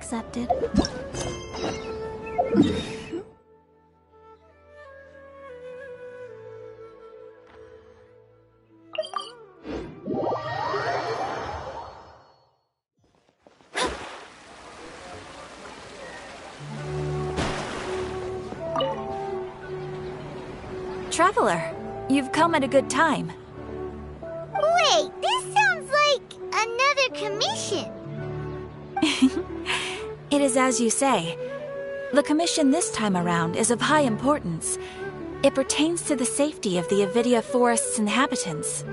accepted. Traveler, you've come at a good time. Wait, this sounds like another commission. It is as you say. The commission this time around is of high importance. It pertains to the safety of the Avidia Forest's inhabitants.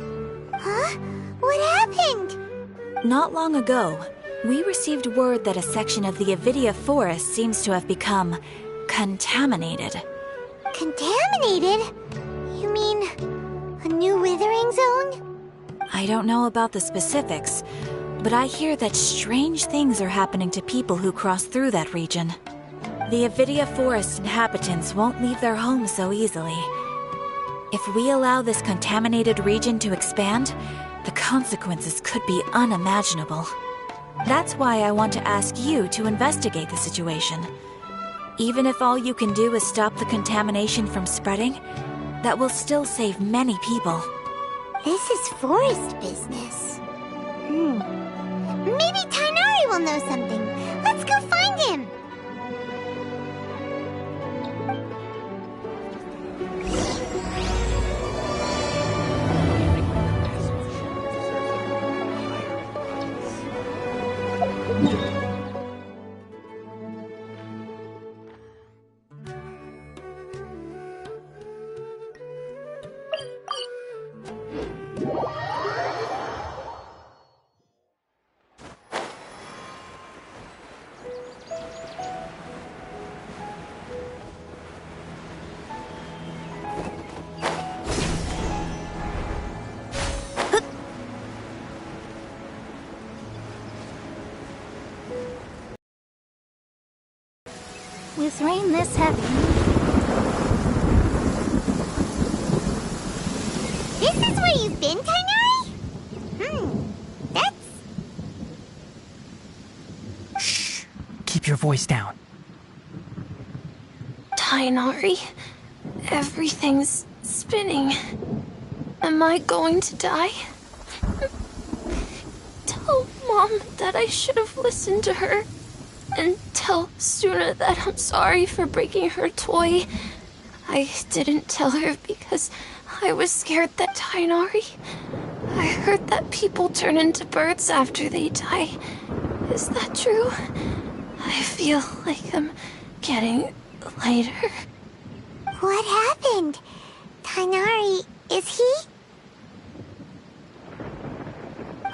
Huh? What happened? Not long ago, we received word that a section of the Avidia Forest seems to have become contaminated. Contaminated? You mean a new withering zone? I don't know about the specifics, but I hear that strange things are happening to people who cross through that region. The Avidia Forest inhabitants won't leave their homes so easily. If we allow this contaminated region to expand, the consequences could be unimaginable. That's why I want to ask you to investigate the situation. Even if all you can do is stop the contamination from spreading, that will still save many people. This is forest business. Maybe Tignari will know something. Let's go find him! With rain this heavy... This is where you've been, Tignari? That's... Shh! Keep your voice down. Tignari, everything's spinning. Am I going to die? Tell Mom that I should have listened to her. And tell Suna that I'm sorry for breaking her toy. I didn't tell her because I was scared that Tignari... I heard that people turn into birds after they die. Is that true? I feel like I'm getting lighter. What happened? Tignari, is he?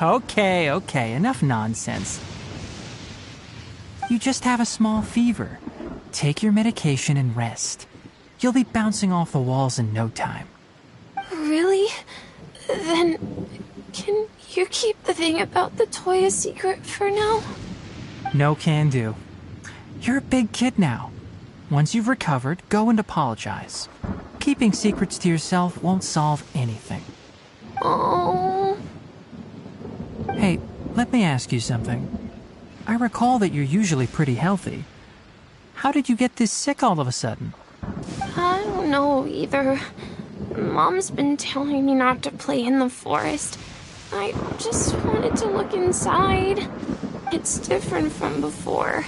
Okay, enough nonsense. You just have a small fever. Take your medication and rest. You'll be bouncing off the walls in no time. Really? Then, can you keep the thing about the toy a secret for now? No can do. You're a big kid now. Once you've recovered, go and apologize. Keeping secrets to yourself won't solve anything. Oh. Hey, let me ask you something. I recall that you're usually pretty healthy. How did you get this sick all of a sudden? I don't know either. Mom's been telling me not to play in the forest. I just wanted to look inside. It's different from before.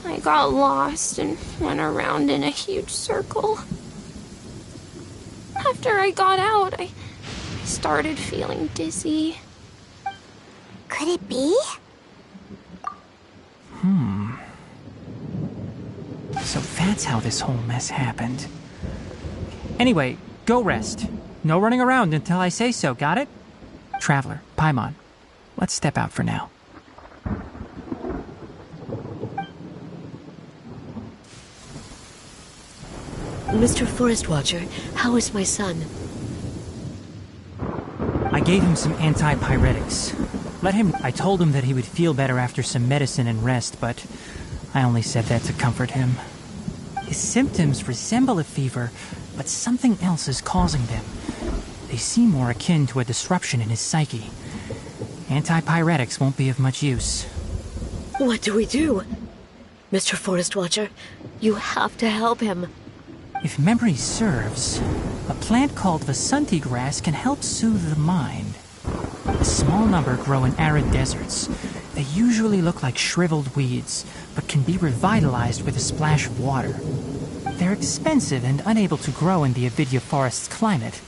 I got lost and went around in a huge circle. After I got out, I started feeling dizzy. Could it be? So that's how this whole mess happened. Anyway, go rest. No running around until I say so, got it? Traveler, Paimon, let's step out for now. Mr. Forest Watcher, how is my son? I gave him some antipyretics. I told him that he would feel better after some medicine and rest, but I only said that to comfort him. His symptoms resemble a fever, but something else is causing them. They seem more akin to a disruption in his psyche. Antipyretics won't be of much use. What do we do? Mr. Forest Watcher, you have to help him. If memory serves, a plant called Vasanti grass can help soothe the mind. A small number grow in arid deserts. They usually look like shriveled weeds, but can be revitalized with a splash of water. They're expensive and unable to grow in the Avidya forest's climate,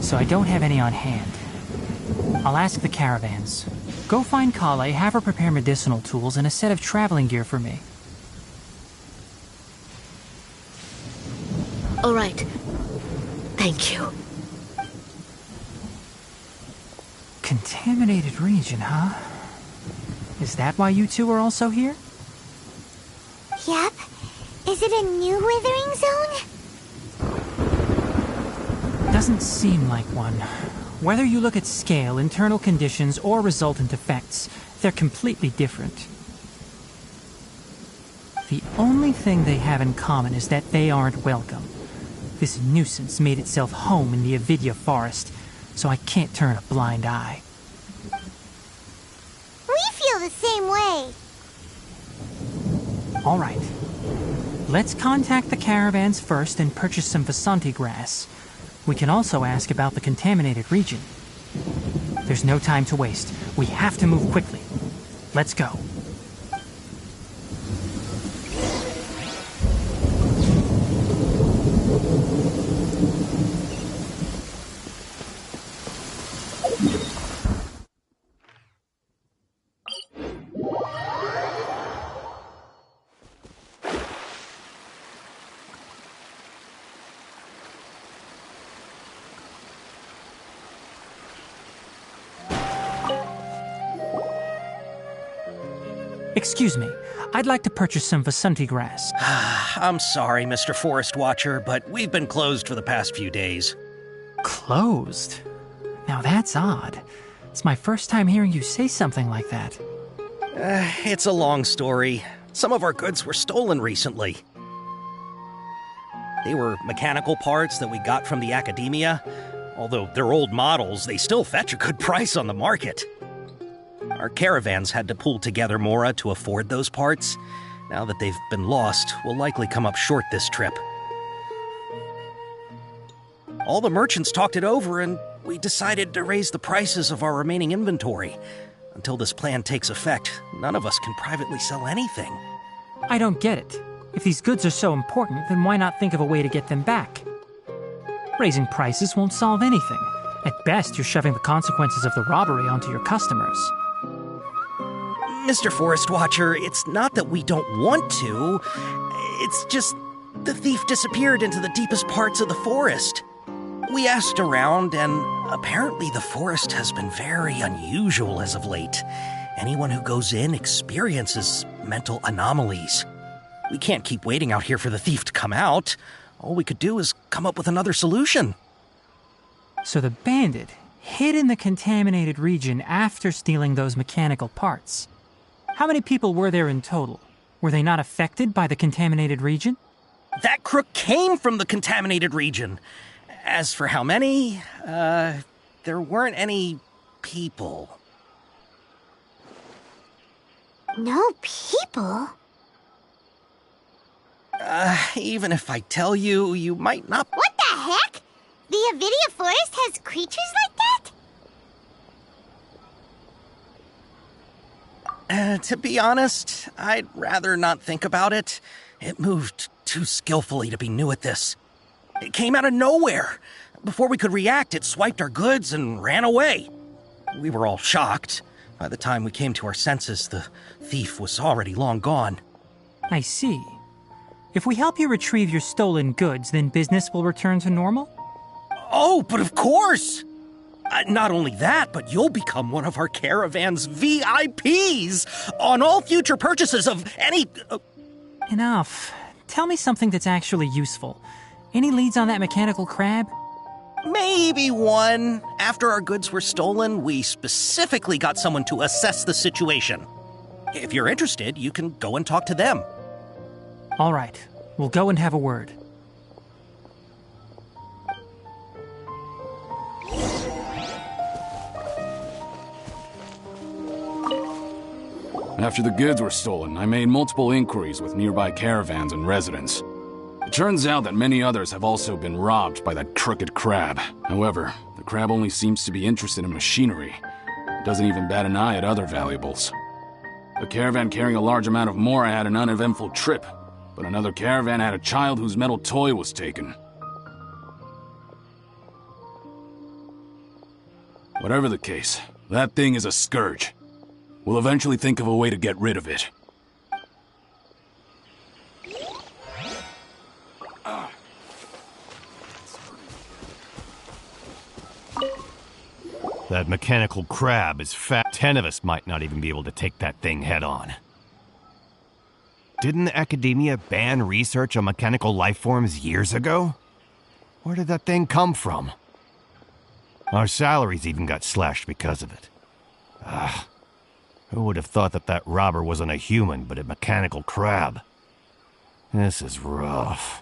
so I don't have any on hand. I'll ask the caravans. Go find Kale, have her prepare medicinal tools and a set of traveling gear for me. All right. Thank you. Contaminated region, huh? Is that why you two are also here? Yep. Is it a new withering zone? Doesn't seem like one. Whether you look at scale, internal conditions, or resultant effects, they're completely different. The only thing they have in common is that they aren't welcome. This nuisance made itself home in the Avidya forest, so I can't turn a blind eye. We feel the same way. All right. Let's contact the caravans first and purchase some Vasanti grass. We can also ask about the contaminated region. There's no time to waste. We have to move quickly. Let's go. Excuse me, I'd like to purchase some Vasanti grass. I'm sorry, Mr. Forest Watcher, but we've been closed for the past few days. Closed? Now that's odd. It's my first time hearing you say something like that. It's a long story. Some of our goods were stolen recently. They were mechanical parts that we got from the academia. Although they're old models, they still fetch a good price on the market. Our caravans had to pool together Mora to afford those parts. Now that they've been lost, we'll likely come up short this trip. All the merchants talked it over, and we decided to raise the prices of our remaining inventory. Until this plan takes effect, none of us can privately sell anything. I don't get it. If these goods are so important, then why not think of a way to get them back? Raising prices won't solve anything. At best, you're shoving the consequences of the robbery onto your customers. Mr. Forest Watcher, it's not that we don't want to. It's just the thief disappeared into the deepest parts of the forest. We asked around, and apparently the forest has been very unusual as of late. Anyone who goes in experiences mental anomalies. We can't keep waiting out here for the thief to come out. All we could do is come up with another solution. So the bandit hid in the contaminated region after stealing those mechanical parts. How many people were there in total? Were they not affected by the contaminated region? That crook came from the contaminated region. As for how many, there weren't any people. No people? Even if I tell you, you might not... What the heck? The Avidya forest has creatures like that? To be honest, I'd rather not think about it. It moved too skillfully to be new at this. It came out of nowhere. Before we could react, it swiped our goods and ran away. We were all shocked. By the time we came to our senses, the thief was already long gone. I see. If we help you retrieve your stolen goods, then business will return to normal? Oh, but of course! Not only that, but you'll become one of our caravan's VIPs on all future purchases of any... Enough. Tell me something that's actually useful. Any leads on that mechanical crab? Maybe one. After our goods were stolen, we specifically got someone to assess the situation. If you're interested, you can go and talk to them. All right. We'll go and have a word. After the goods were stolen, I made multiple inquiries with nearby caravans and residents. It turns out that many others have also been robbed by that crooked crab. However, the crab only seems to be interested in machinery. It doesn't even bat an eye at other valuables. A caravan carrying a large amount of Mora had an uneventful trip, but another caravan had a child whose metal toy was taken. Whatever the case, that thing is a scourge. We'll eventually think of a way to get rid of it. That mechanical crab is fat. 10 of us might not even be able to take that thing head on. Didn't academia ban research on mechanical life forms years ago? Where did that thing come from? Our salaries even got slashed because of it. Who would have thought that that robber wasn't a human, but a mechanical crab? This is rough.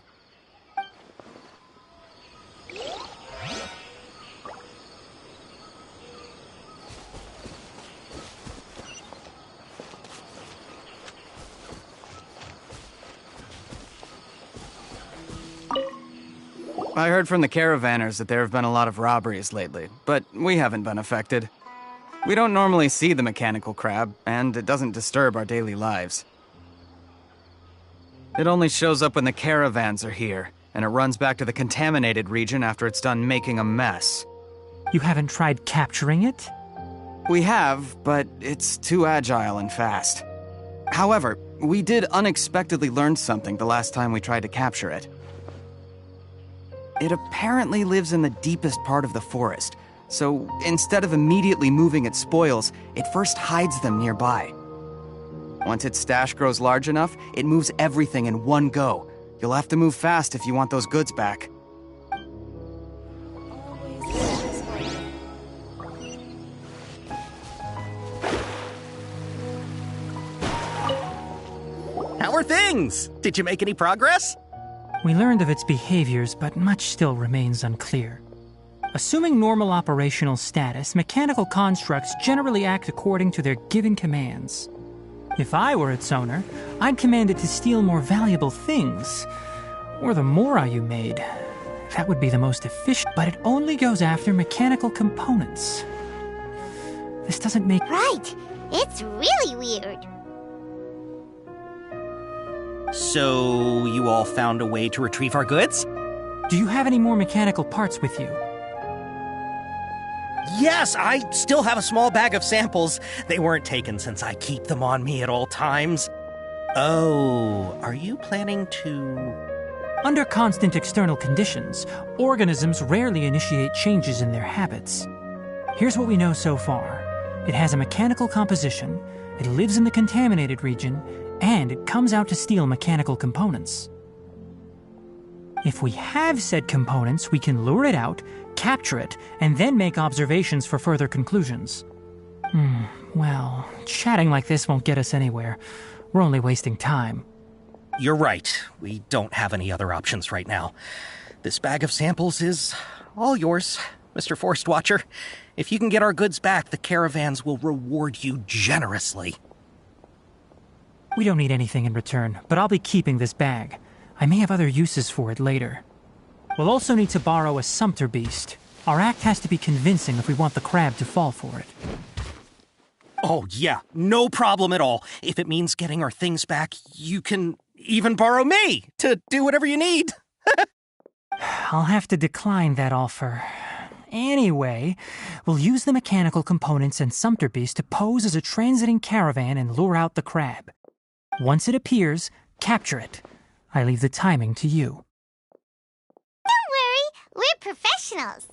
I heard from the caravanners that there have been a lot of robberies lately, but we haven't been affected. We don't normally see the mechanical crab, and it doesn't disturb our daily lives. It only shows up when the caravans are here, and it runs back to the contaminated region after it's done making a mess. You haven't tried capturing it? We have, but it's too agile and fast. However, we did unexpectedly learn something the last time we tried to capture it. It apparently lives in the deepest part of the forest, so instead of immediately moving its spoils, it first hides them nearby. Once its stash grows large enough, it moves everything in one go. You'll have to move fast if you want those goods back. How are things? Did you make any progress? We learned of its behaviors, but much still remains unclear. Assuming normal operational status, mechanical constructs generally act according to their given commands. If I were its owner, I'd command it to steal more valuable things. Or the Mora you made. That would be the most efficient, but it only goes after mechanical components. This doesn't make... Right. It's really weird. So, you all found a way to retrieve our goods? Do you have any more mechanical parts with you? Yes, I still have a small bag of samples. They weren't taken since I keep them on me at all times. Oh, are you planning to... Under constant external conditions, organisms rarely initiate changes in their habits. Here's what we know so far. It has a mechanical composition, it lives in the contaminated region, and it comes out to steal mechanical components. If we have said components, we can lure it out, capture it, and then make observations for further conclusions. Well, chatting like this won't get us anywhere. We're only wasting time. You're right. We don't have any other options right now. This bag of samples is all yours, Mr. Forest Watcher. If you can get our goods back, the caravans will reward you generously. We don't need anything in return, but I'll be keeping this bag. I may have other uses for it later. We'll also need to borrow a sumpter beast. Our act has to be convincing if we want the crab to fall for it. Oh, yeah, no problem at all. If it means getting our things back, you can even borrow me to do whatever you need. I'll have to decline that offer. Anyway, we'll use the mechanical components and sumpter beast to pose as a transiting caravan and lure out the crab. Once it appears, capture it. I leave the timing to you. Don't worry, we're professionals.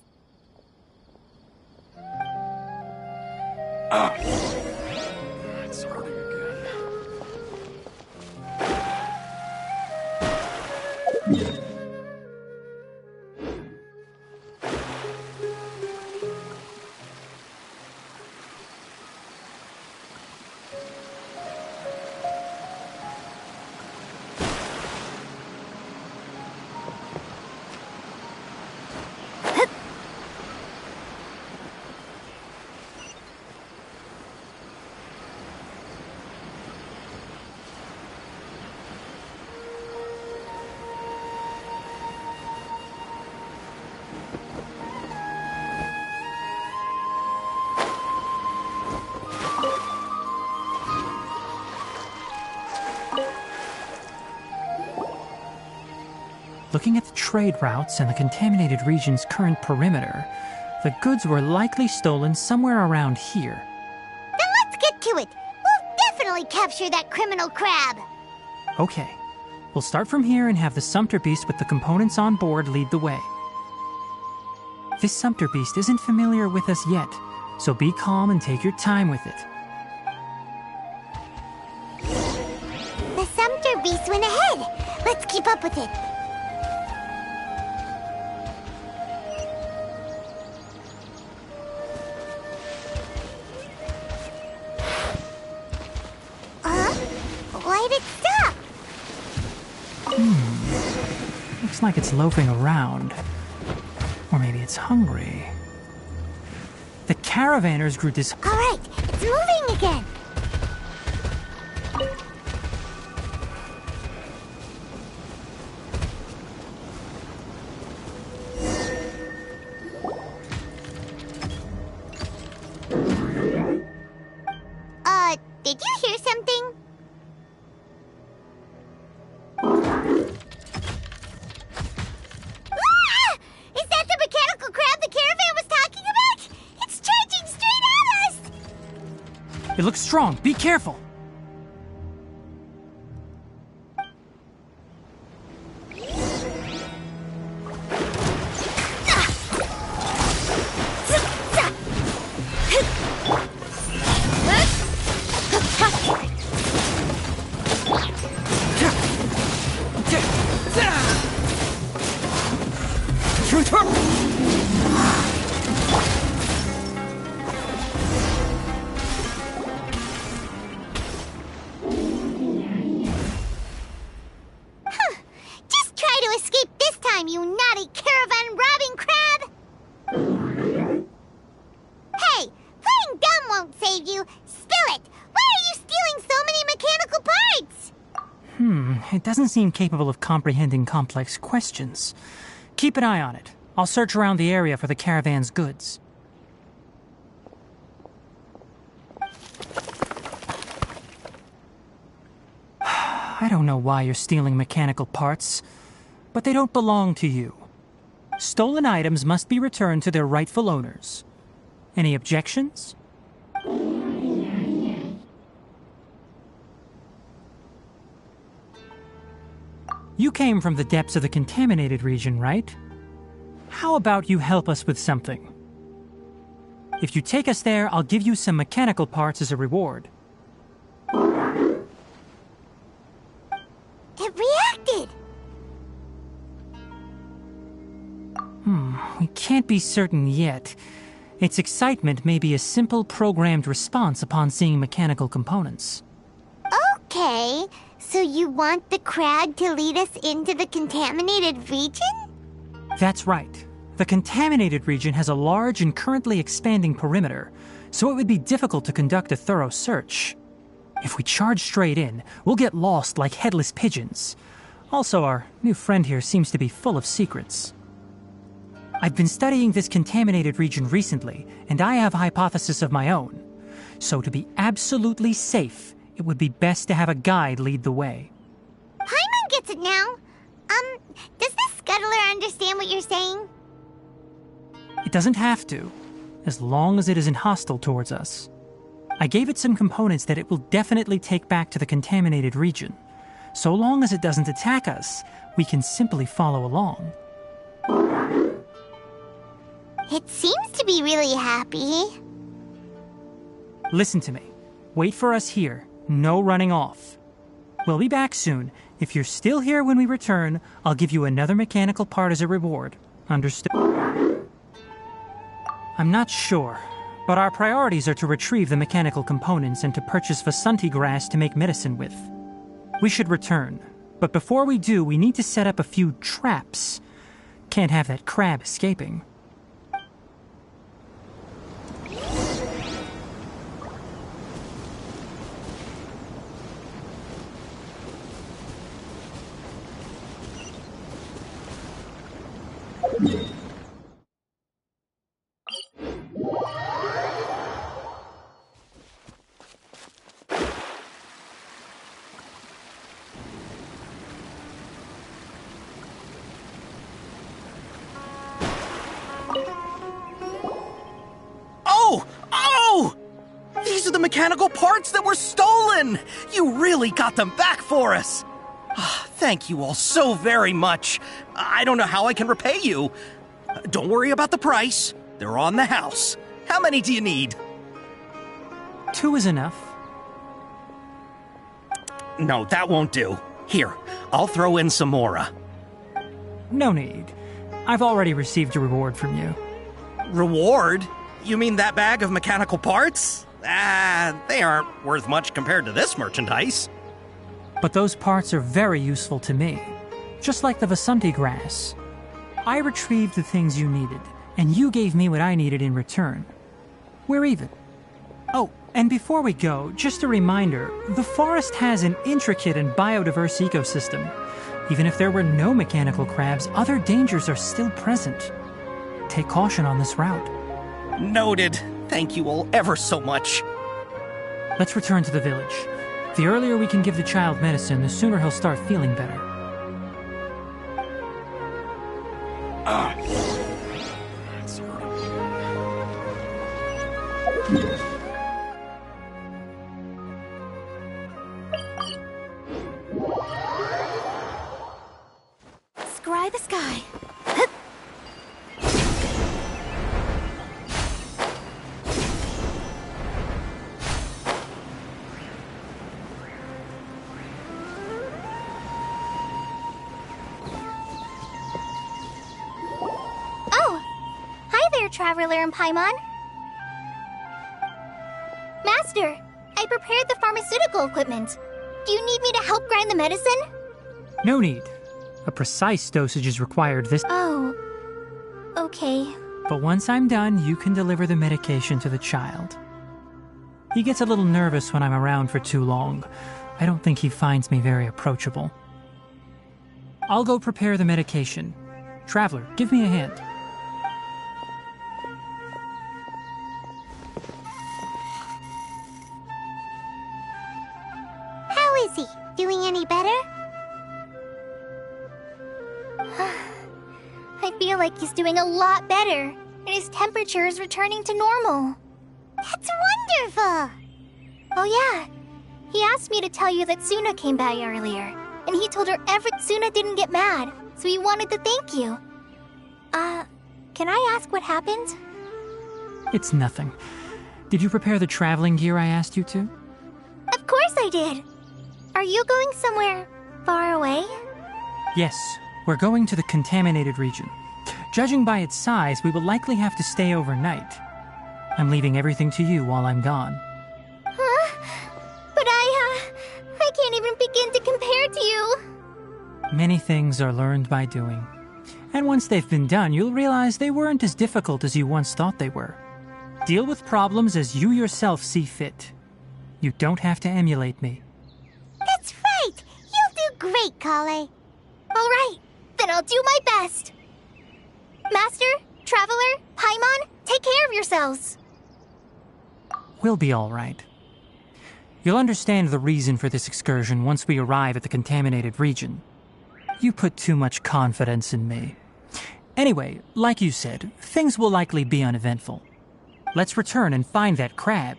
It's hurting again. Looking at the trade routes and the contaminated region's current perimeter, the goods were likely stolen somewhere around here. Then let's get to it. We'll definitely capture that criminal crab. Okay, we'll start from here and have the Sumpter Beast with the components on board lead the way. This Sumpter Beast isn't familiar with us yet, so be calm and take your time with it. The Sumpter Beast went ahead. Let's keep up with it. Why'd it stop? Looks like it's loafing around. Or maybe it's hungry. The caravanners grew dis- All right, it's moving again. Did you hear something? Ah! Is that the mechanical crab the caravan was talking about? It's charging straight at us! It looks strong. Be careful. Just try to escape this time, you naughty caravan-robbing crab! Hey, playing dumb won't save you. Spill it! Why are you stealing so many mechanical parts? It doesn't seem capable of comprehending complex questions. Keep an eye on it. I'll search around the area for the caravan's goods. I don't know why you're stealing mechanical parts, but they don't belong to you. Stolen items must be returned to their rightful owners. Any objections? You came from the depths of the contaminated region, right? How about you help us with something? If you take us there, I'll give you some mechanical parts as a reward. It reacted! We can't be certain yet. Its excitement may be a simple programmed response upon seeing mechanical components. Okay, so you want the crab to lead us into the contaminated region? That's right. The contaminated region has a large and currently expanding perimeter, so it would be difficult to conduct a thorough search. If we charge straight in, we'll get lost like headless pigeons. Also, our new friend here seems to be full of secrets. I've been studying this contaminated region recently, and I have a hypothesis of my own. So to be absolutely safe, it would be best to have a guide lead the way. Paimon gets it now. Does this scuttler understand what you're saying? It doesn't have to, as long as it isn't hostile towards us. I gave it some components that it will definitely take back to the contaminated region. So long as it doesn't attack us, we can simply follow along. It seems to be really happy. Listen to me. Wait for us here. No running off. We'll be back soon. If you're still here when we return, I'll give you another mechanical part as a reward. Understood? I'm not sure, but our priorities are to retrieve the mechanical components and to purchase Vasanti grass to make medicine with. We should return, but before we do, we need to set up a few traps. Can't have that crab escaping. mechanical parts that were stolen! You really got them back for us! Thank you all so very much. I don't know how I can repay you. Don't worry about the price. They're on the house. How many do you need? 2 is enough. No, that won't do. Here, I'll throw in some more. No need. I've already received a reward from you. Reward? You mean that bag of mechanical parts? They aren't worth much compared to this merchandise. But those parts are very useful to me. Just like the Vasanti grass. I retrieved the things you needed, and you gave me what I needed in return. We're even. Oh, and before we go, just a reminder, the forest has an intricate and biodiverse ecosystem. Even if there were no mechanical crabs, other dangers are still present. Take caution on this route. Noted. Thank you all ever so much. Let's return to the village. The earlier we can give the child medicine, the sooner he'll start feeling better. Scry the sky. Oh! Hi there, Traveler and Paimon. Master, I prepared the pharmaceutical equipment. Do you need me to help grind the medicine? No need. A precise dosage is required this. Oh, okay. But once I'm done, you can deliver the medication to the child. He gets a little nervous when I'm around for too long. I don't think he finds me very approachable. I'll go prepare the medication. Traveler, give me a hand. How is he? Doing any better? I feel like he's doing a lot better, and his temperature is returning to normal. That's wonderful! Oh yeah, he asked me to tell you that Suna came by earlier, and he told her Suna didn't get mad, so he wanted to thank you. Can I ask what happened? It's nothing. Did you prepare the traveling gear I asked you to? Of course I did! Are you going somewhere far away? Yes, we're going to the contaminated region. Judging by its size, we will likely have to stay overnight. I'm leaving everything to you while I'm gone. Huh? But I can't even begin to compare to you. Many things are learned by doing. And once they've been done, you'll realize they weren't as difficult as you once thought they were. Deal with problems as you yourself see fit. You don't have to emulate me. That's right! You'll do great, Kale. All right, then I'll do my best. Master, Traveler, Paimon, take care of yourselves. We'll be all right. You'll understand the reason for this excursion once we arrive at the contaminated region. You put too much confidence in me. Anyway, like you said, things will likely be uneventful. Let's return and find that crab.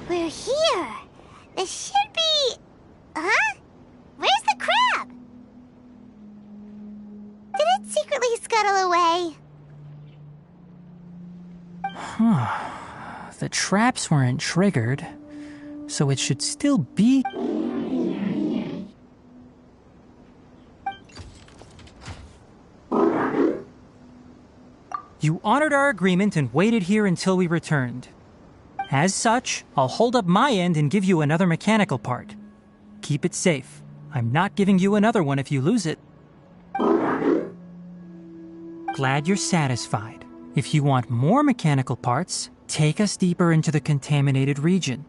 We're here. This should be... Huh? Where's the crab? Did it secretly scuttle away? The traps weren't triggered, so it should still be... You honored our agreement and waited here until we returned. As such, I'll hold up my end and give you another mechanical part. Keep it safe. I'm not giving you another one if you lose it. Glad you're satisfied. If you want more mechanical parts, take us deeper into the contaminated region.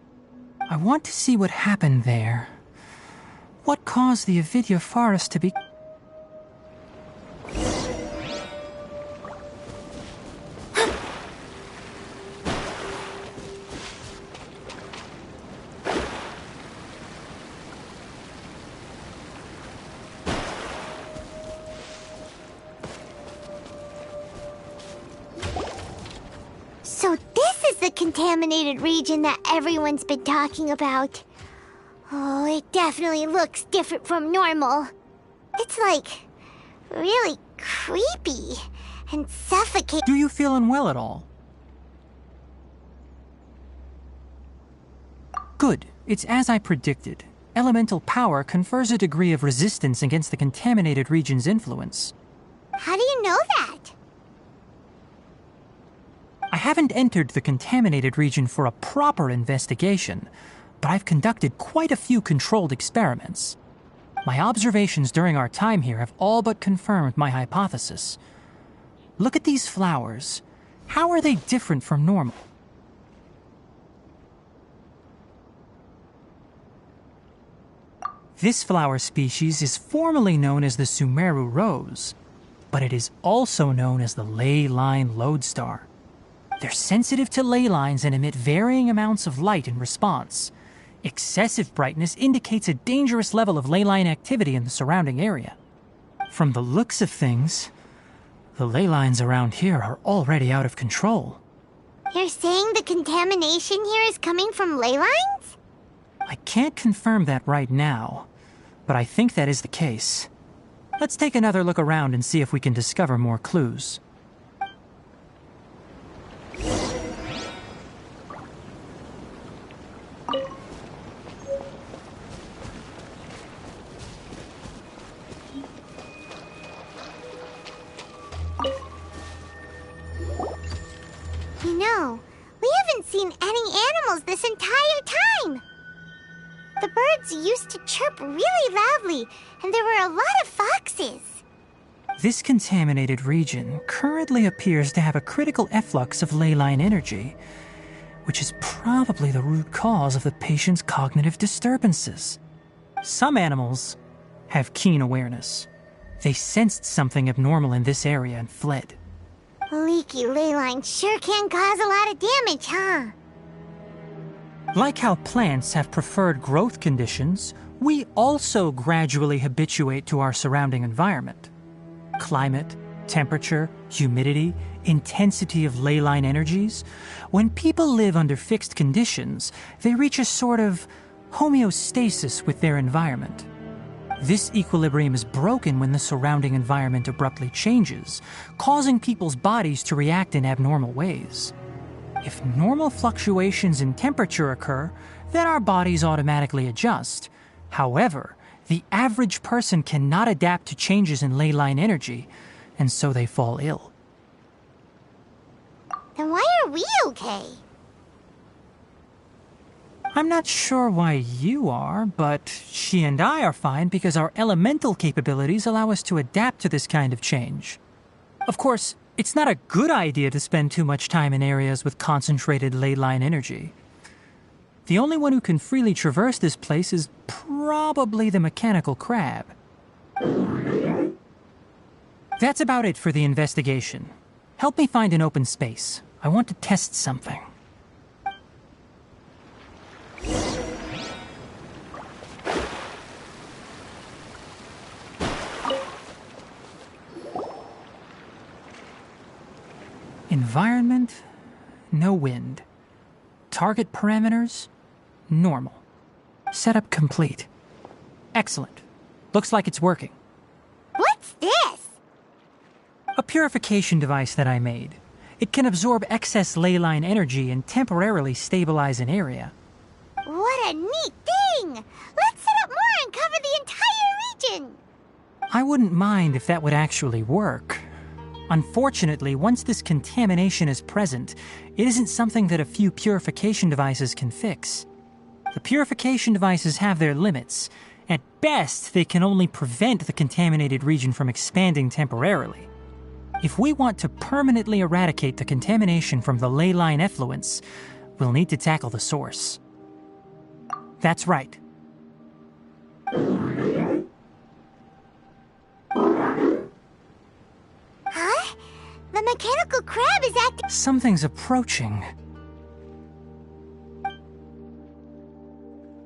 I want to see what happened there. What caused the Avidya forest to be... So this is the contaminated region that everyone's been talking about. Oh, it definitely looks different from normal. It's like really creepy and suffocating. Do you feel unwell at all? Good. It's as I predicted. Elemental power confers a degree of resistance against the contaminated region's influence. How do you know that? I haven't entered the contaminated region for a proper investigation, but I've conducted quite a few controlled experiments. My observations during our time here have all but confirmed my hypothesis. Look at these flowers. How are they different from normal? This flower species is formally known as the Sumeru rose, but it is also known as the ley line lodestar. They're sensitive to ley lines and emit varying amounts of light in response. Excessive brightness indicates a dangerous level of ley line activity in the surrounding area. From the looks of things, the ley lines around here are already out of control. You're saying the contamination here is coming from ley lines? I can't confirm that right now, but I think that is the case. Let's take another look around and see if we can discover more clues. You know, we haven't seen any animals this entire time. The birds used to chirp really loudly, and there were a lot of foxes. This contaminated region currently appears to have a critical efflux of ley line energy, which is probably the root cause of the patient's cognitive disturbances. Some animals have keen awareness. They sensed something abnormal in this area and fled. Leaky ley lines sure can cause a lot of damage, huh? Like how plants have preferred growth conditions, we also gradually habituate to our surrounding environment. Climate, temperature, humidity, intensity of ley line energies. When people live under fixed conditions, they reach a sort of homeostasis with their environment. This equilibrium is broken when the surrounding environment abruptly changes, causing people's bodies to react in abnormal ways. If normal fluctuations in temperature occur, then our bodies automatically adjust. However, the average person cannot adapt to changes in ley line energy, and so they fall ill. Then why are we okay? I'm not sure why you are, but she and I are fine because our elemental capabilities allow us to adapt to this kind of change. Of course, it's not a good idea to spend too much time in areas with concentrated ley line energy. The only one who can freely traverse this place is probably the mechanical crab. That's about it for the investigation. Help me find an open space. I want to test something. Environment, no wind. Target parameters, normal. Setup complete. Excellent. Looks like it's working. What's this? A purification device that I made. It can absorb excess ley line energy and temporarily stabilize an area. What a neat thing! Let's set up more and cover the entire region! I wouldn't mind if that would actually work. Unfortunately, once this contamination is present, it isn't something that a few purification devices can fix. The purification devices have their limits. At best, they can only prevent the contaminated region from expanding temporarily. If we want to permanently eradicate the contamination from the ley line effluents, we'll need to tackle the source. That's right. Huh? The mechanical crab is acting. Something's approaching.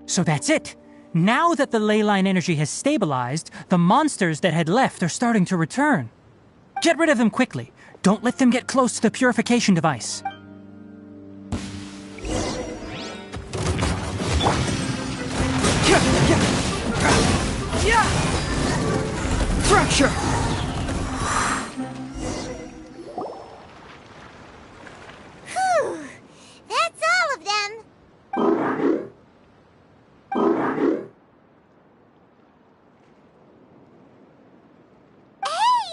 So that's it. Now that the ley line energy has stabilized, the monsters that had left are starting to return. Get rid of them quickly. Don't let them get close to the purification device. Fracture! Whew! That's all of them. Hey!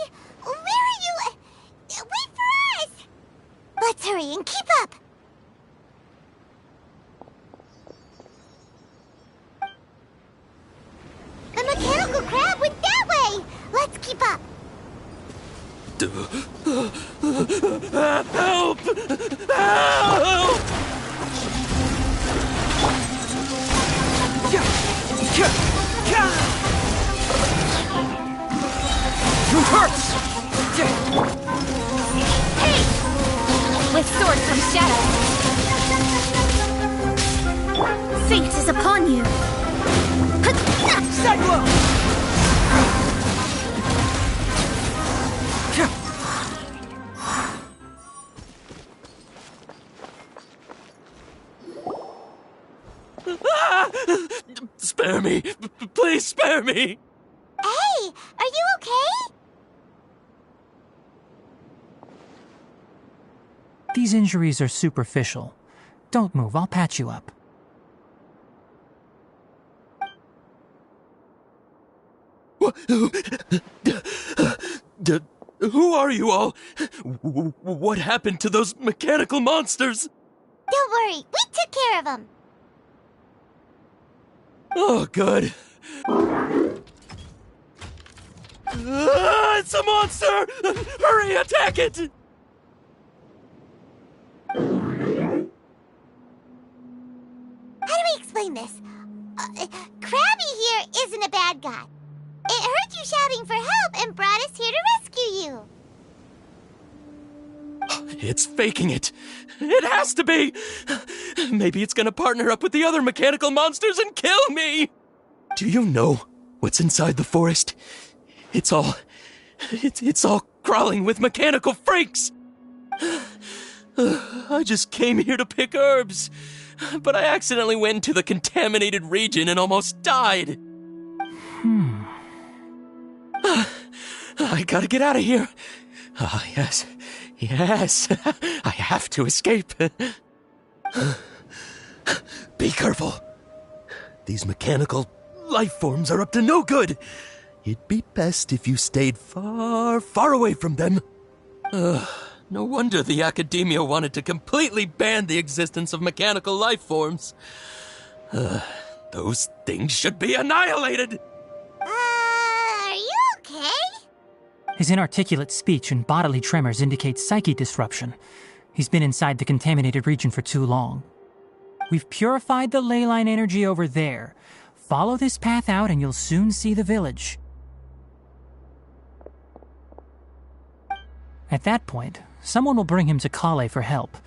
Where are you? Wait for us! Let's hurry and keep up! The mechanical crab went that way! Let's keep up! Help! Help! You hurts! Hey! With sword comes shadow. Fate is upon you. Cyclone! Spare me! Please spare me! Hey! Are you okay? These injuries are superficial. Don't move, I'll patch you up. Who are you all? What happened to those mechanical monsters? Don't worry, we took care of them. Oh, good. It's a monster! Hurry, attack it! How do we explain this? Krabby here isn't a bad guy. It heard you shouting for help and brought us here to rescue you. It's faking it. It has to be. Maybe it's gonna partner up with the other mechanical monsters and kill me. Do you know what's inside the forest? It's all crawling with mechanical freaks. I just came here to pick herbs, but I accidentally went into the contaminated region and almost died. I gotta get out of here. Ah, yes. Yes. I have to escape. Be careful. These mechanical life forms are up to no good. It'd be best if you stayed far, far away from them. No wonder the academia wanted to completely ban the existence of mechanical life forms. Those things should be annihilated. Are you okay? His inarticulate speech and bodily tremors indicate psyche disruption. He's been inside the contaminated region for too long. We've purified the ley line energy over there. Follow this path out and you'll soon see the village. At that point, someone will bring him to Kale for help.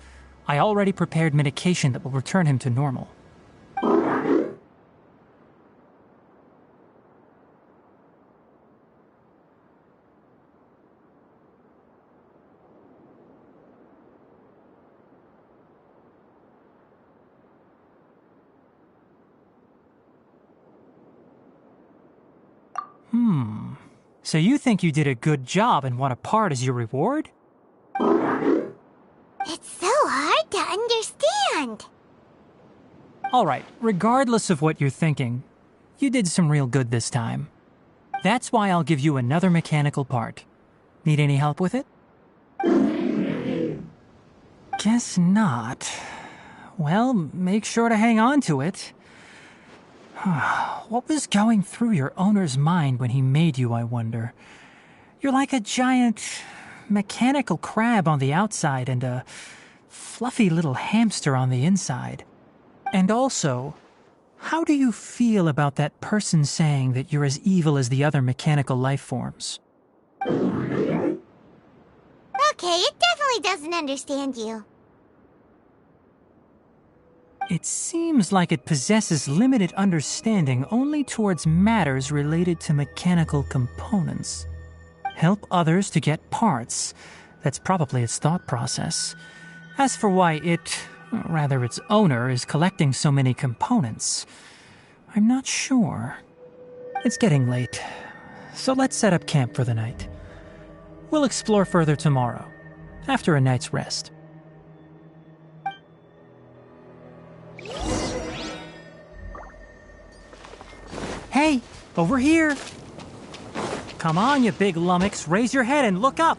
I already prepared medication that will return him to normal. So you think you did a good job and want a part as your reward? It's so hard to understand. Alright, regardless of what you're thinking, you did some real good this time. That's why I'll give you another mechanical part. Need any help with it? Guess not. Well, make sure to hang on to it. What was going through your owner's mind when he made you, I wonder? You're like a giant mechanical crab on the outside and a fluffy little hamster on the inside. And also, how do you feel about that person saying that you're as evil as the other mechanical life forms? Okay, it definitely doesn't understand you. It seems like it possesses limited understanding only towards matters related to mechanical components. Help others to get parts. That's probably its thought process. As for why its owner, is collecting so many components, I'm not sure. It's getting late, so let's set up camp for the night. We'll explore further tomorrow, after a night's rest. Hey, over here! Come on, you big lummox, raise your head and look up!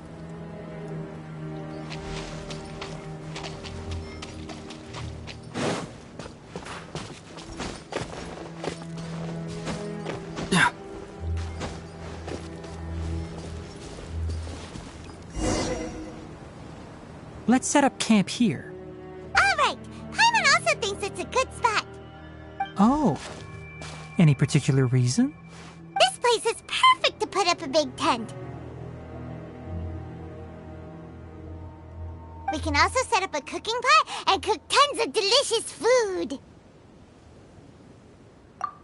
Let's set up camp here. All right, Paimon also thinks it's a good spot. Oh, any particular reason? This place is perfect to put up a big tent. We can also set up a cooking pot and cook tons of delicious food.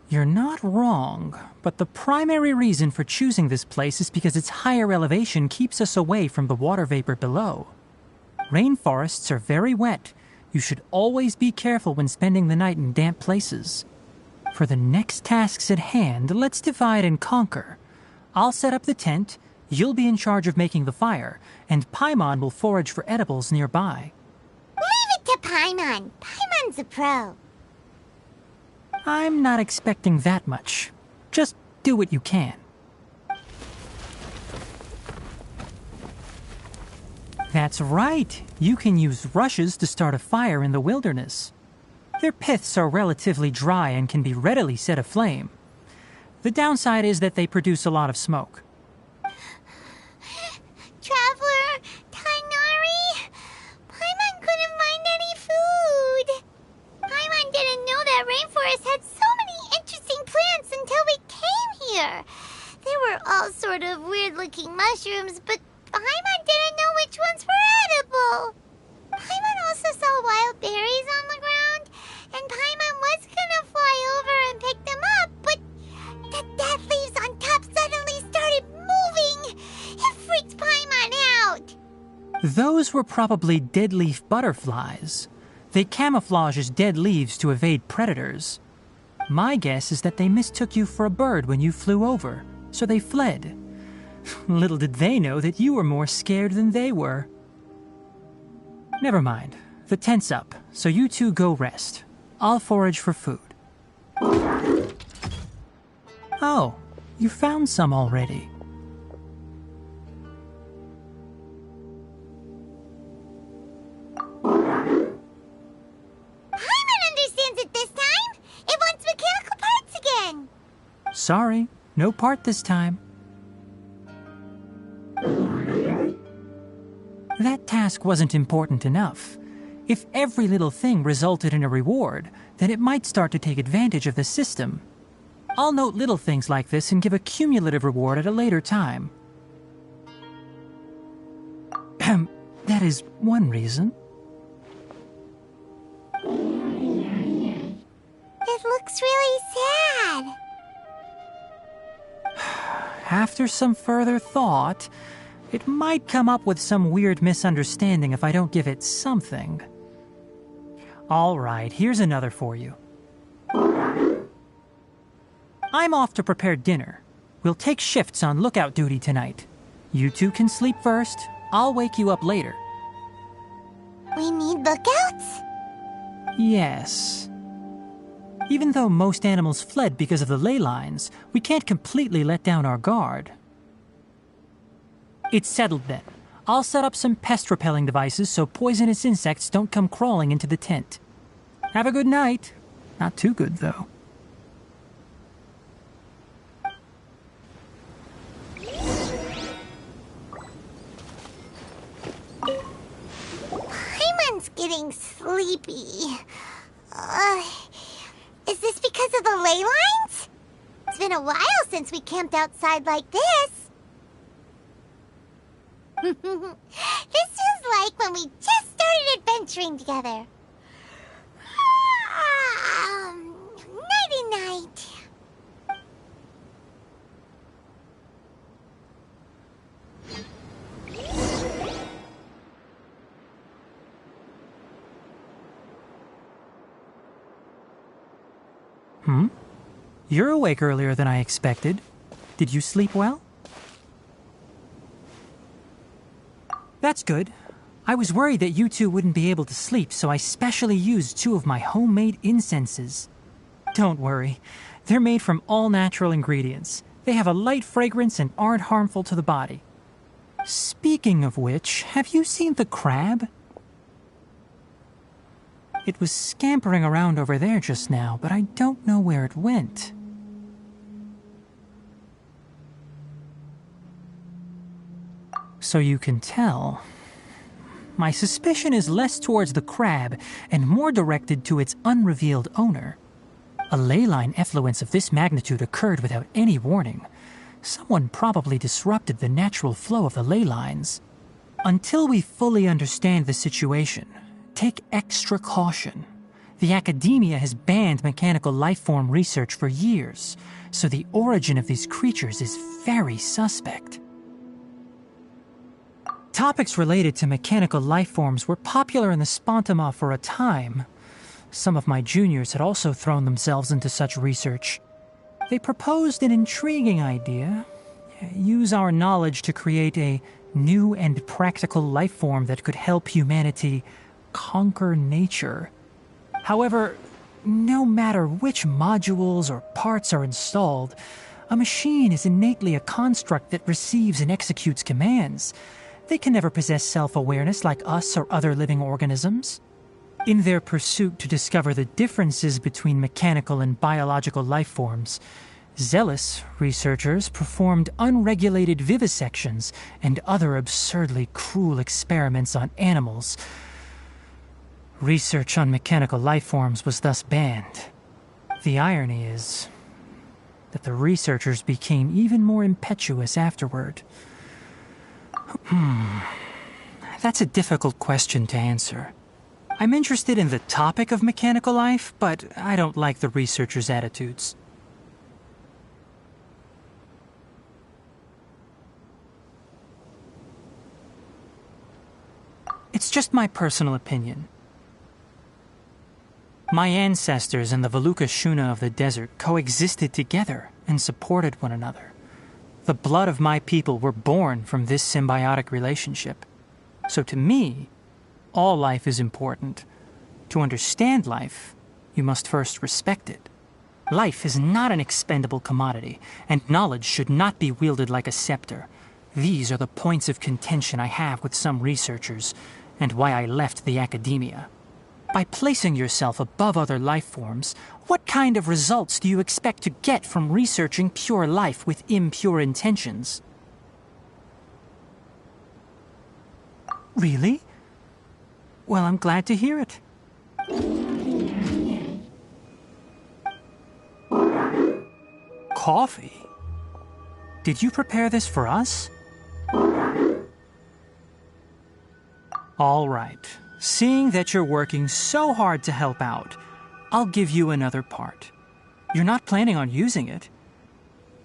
You're not wrong, but the primary reason for choosing this place is because its higher elevation keeps us away from the water vapor below. Rainforests are very wet. You should always be careful when spending the night in damp places. For the next tasks at hand, let's divide and conquer. I'll set up the tent, you'll be in charge of making the fire, and Paimon will forage for edibles nearby. Leave it to Paimon. Paimon's a pro. I'm not expecting that much. Just do what you can. That's right. You can use rushes to start a fire in the wilderness. Their piths are relatively dry and can be readily set aflame. The downside is that they produce a lot of smoke. Traveler, tignari, Paimon couldn't find any food. Paimon didn't know that rainforest had so many interesting plants until we came here. They were all sort of weird-looking mushrooms, but Paimon didn't know which ones were edible. Paimon also saw wild berries on the ground, and Paimon was gonna fly over and pick them up, but the dead leaves on top suddenly started moving. It freaked Paimon out. Those were probably dead leaf butterflies. They camouflage as dead leaves to evade predators. My guess is that they mistook you for a bird when you flew over, so they fled. Little did they know that you were more scared than they were. Never mind. The tent's up, so you two go rest. I'll forage for food. Oh, you found some already. Paimon understands it this time. It wants mechanical parts again. Sorry, no part this time. That task wasn't important enough. If every little thing resulted in a reward, then it might start to take advantage of the system. I'll note little things like this and give a cumulative reward at a later time. That is one reason. It looks really sad. After some further thought, it might come up with some weird misunderstanding if I don't give it something. All right, here's another for you. I'm off to prepare dinner. We'll take shifts on lookout duty tonight. You two can sleep first. I'll wake you up later. We need lookouts? Yes. Even though most animals fled because of the ley lines, we can't completely let down our guard. It's settled then. I'll set up some pest-repelling devices so poisonous insects don't come crawling into the tent. Have a good night. Not too good, though. Paimon's getting sleepy. Is this because of the ley lines? It's been a while since we camped outside like this. This feels like when we just started adventuring together. Nighty-night. You're awake earlier than I expected. Did you sleep well? That's good. I was worried that you two wouldn't be able to sleep, so I specially used 2 of my homemade incenses. Don't worry. They're made from all natural ingredients. They have a light fragrance and aren't harmful to the body. Speaking of which, have you seen the crab? It was scampering around over there just now, but I don't know where it went. So you can tell. My suspicion is less towards the crab and more directed to its unrevealed owner. A ley line effluence of this magnitude occurred without any warning. Someone probably disrupted the natural flow of the ley lines. Until we fully understand the situation, take extra caution. The academia has banned mechanical lifeform research for years, so the origin of these creatures is very suspect. Topics related to mechanical lifeforms were popular in the Spontama for a time. Some of my juniors had also thrown themselves into such research. They proposed an intriguing idea. Use our knowledge to create a new and practical lifeform that could help humanity conquer nature. However, no matter which modules or parts are installed, a machine is innately a construct that receives and executes commands. They can never possess self-awareness like us or other living organisms. In their pursuit to discover the differences between mechanical and biological lifeforms, zealous researchers performed unregulated vivisections and other absurdly cruel experiments on animals. Research on mechanical lifeforms was thus banned. The irony is that the researchers became even more impetuous afterward. That's a difficult question to answer. I'm interested in the topic of mechanical life, but I don't like the researchers' attitudes. It's just my personal opinion. My ancestors and the Veluca Shuna of the desert coexisted together and supported one another. The blood of my people were born from this symbiotic relationship. So to me, all life is important. To understand life, you must first respect it. Life is not an expendable commodity, and knowledge should not be wielded like a scepter. These are the points of contention I have with some researchers, and why I left the academia. By placing yourself above other life forms, what kind of results do you expect to get from researching pure life with impure intentions? Really? Well, I'm glad to hear it. Coffee? Did you prepare this for us? All right. Seeing that you're working so hard to help out, I'll give you another part. You're not planning on using it.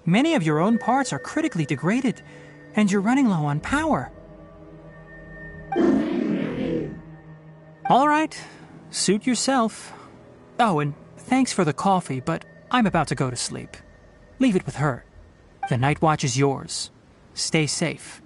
Many of your own parts are critically degraded, and you're running low on power. All right, suit yourself. Oh, and thanks for the coffee, but I'm about to go to sleep. Leave it with her. The night watch is yours. Stay safe.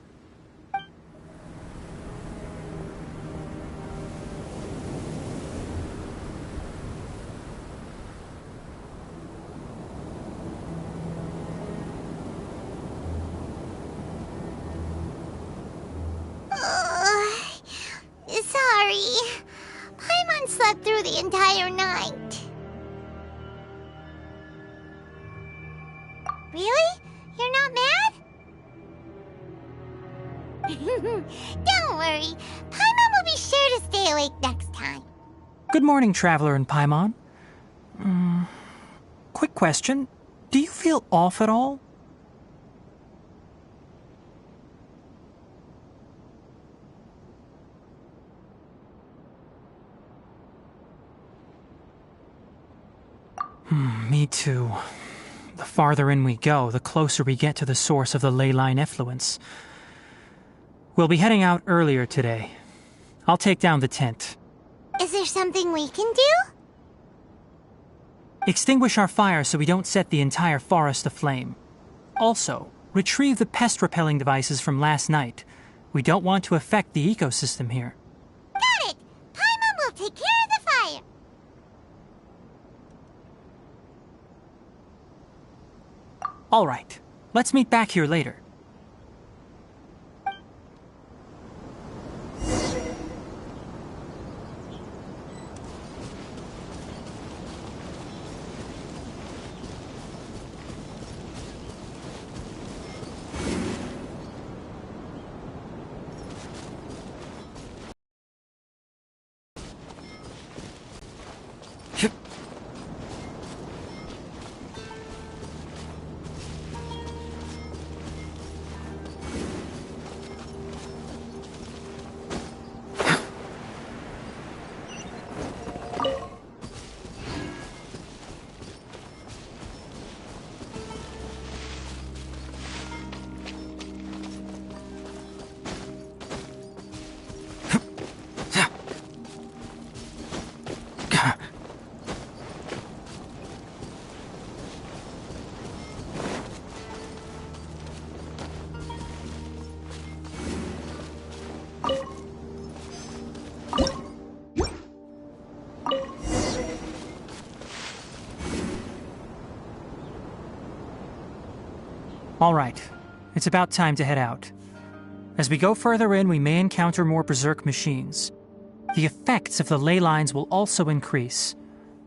entire night. Really? You're not mad? Don't worry. Paimon will be sure to stay awake next time. Good morning, Traveler and Paimon. Quick question. Do you feel off at all? Me too. The farther in we go, the closer we get to the source of the ley line effluence. We'll be heading out earlier today. I'll take down the tent. Is there something we can do? Extinguish our fire so we don't set the entire forest aflame. Also, retrieve the pest-repelling devices from last night. We don't want to affect the ecosystem here. Got it! Paimon will take care of the fire. All right. Let's meet back here later. All right, it's about time to head out. As we go further in, we may encounter more berserk machines. The effects of the ley lines will also increase.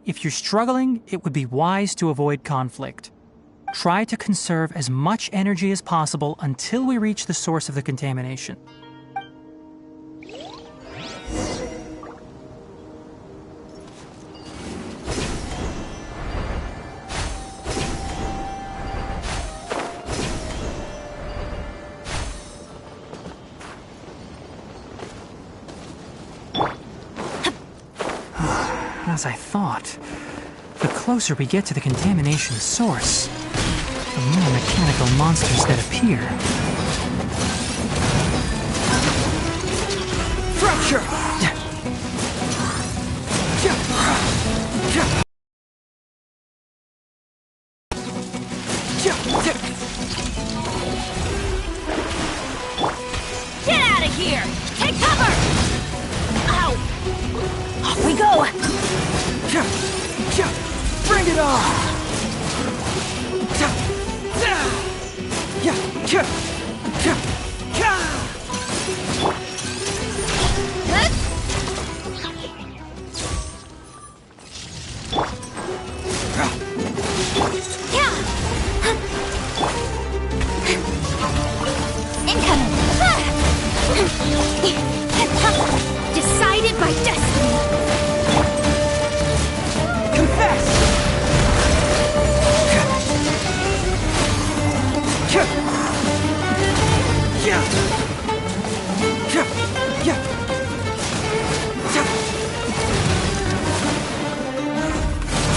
If you're struggling, it would be wise to avoid conflict. Try to conserve as much energy as possible until we reach the source of the contamination. As I thought, the closer we get to the contamination source, the more mechanical monsters that appear. Fracture! Get out of here! Take cover! Ow! Off we go! Bring it on! Incoming! Decided by destiny! Confess!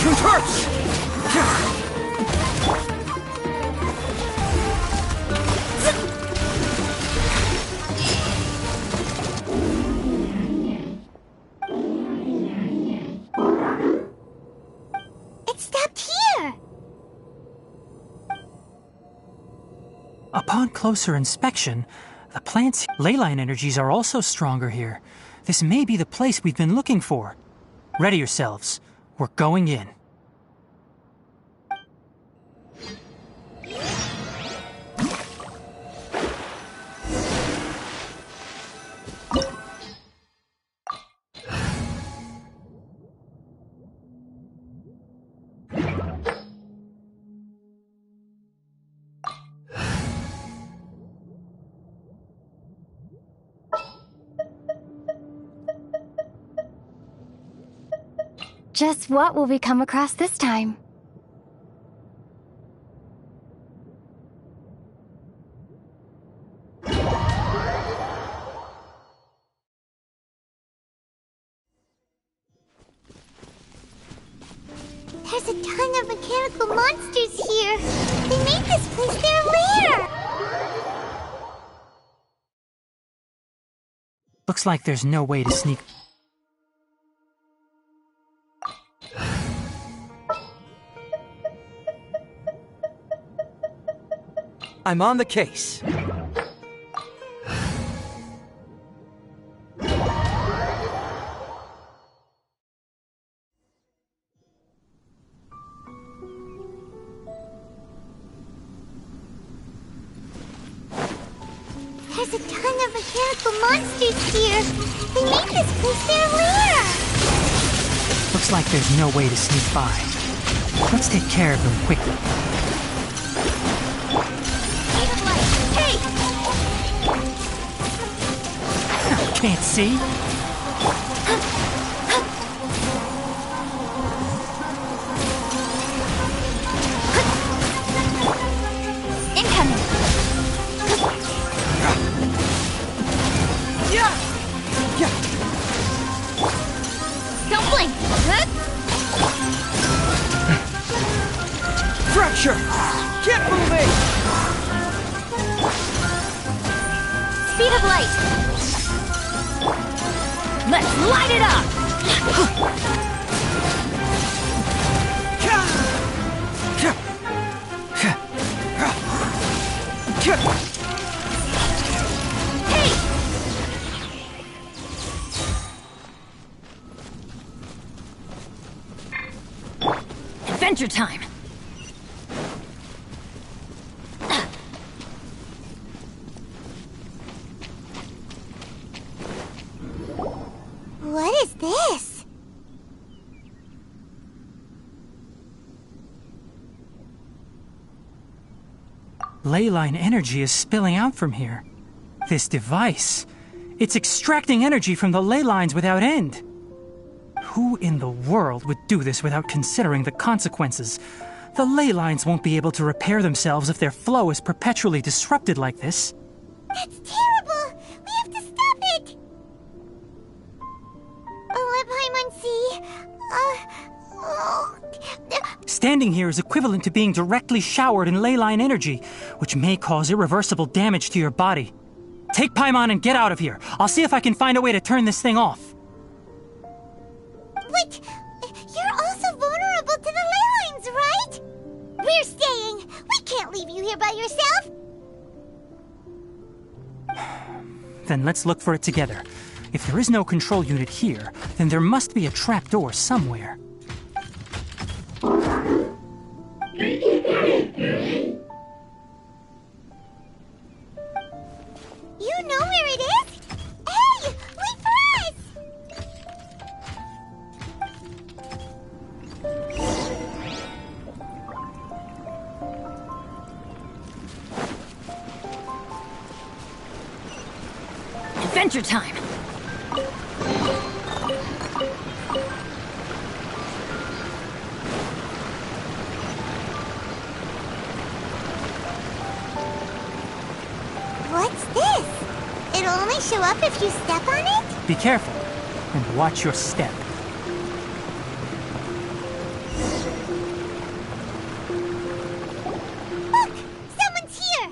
Converse! It stopped here! Upon closer inspection, the plant's ley line energies are also stronger here. This may be the place we've been looking for. Ready yourselves. We're going in. Just what will we come across this time? There's a ton of mechanical monsters here. They made this place their lair. Looks like there's no way to sneak. I'm on the case. There's a ton of mechanical monsters here. They made this place their lair. Looks like there's no way to sneak by. Let's take care of them quickly. Hey! Can't see? Incoming! Don't blink! Fracture! Keep moving! Speed of light! Let's light it up! Hey! Adventure time! What is this? Leyline energy is spilling out from here. This device, it's extracting energy from the ley lines without end. Who in the world would do this without considering the consequences? The ley lines won't be able to repair themselves if their flow is perpetually disrupted like this. That's terrible! We have to stop it! Standing here is equivalent to being directly showered in leyline energy, which may cause irreversible damage to your body. Take Paimon and get out of here. I'll see if I can find a way to turn this thing off. But you're also vulnerable to the ley lines, right? We're staying. We can't leave you here by yourself. Then let's look for it together. If there is no control unit here, then there must be a trapdoor somewhere. You know where it is? Hey, wait for us! Adventure time! What's this? It'll only show up if you step on it? Be careful, and watch your step. Look! Someone's here!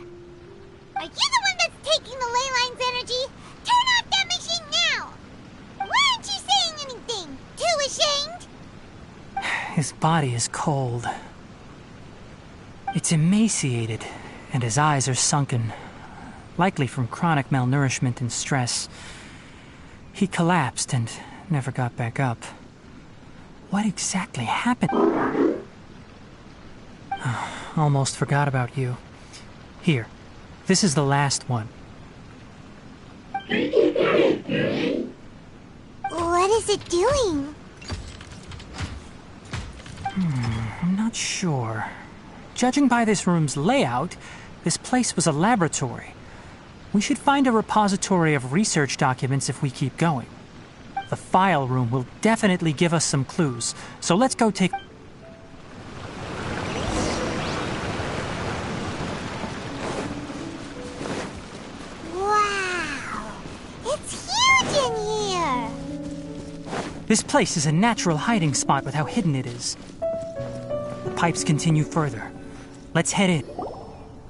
Are you the one that's taking the ley line's energy? Turn off that machine now! Why aren't you saying anything? Too ashamed? His body is cold. It's emaciated, and his eyes are sunken, likely from chronic malnourishment and stress. He collapsed and never got back up. What exactly happened? Almost forgot about you. Here, this is the last one. What is it doing? I'm not sure. Judging by this room's layout, this place was a laboratory. We should find a repository of research documents if we keep going. The file room will definitely give us some clues, so let's go take... Wow! It's huge in here! This place is a natural hiding spot with how hidden it is. The pipes continue further. Let's head in.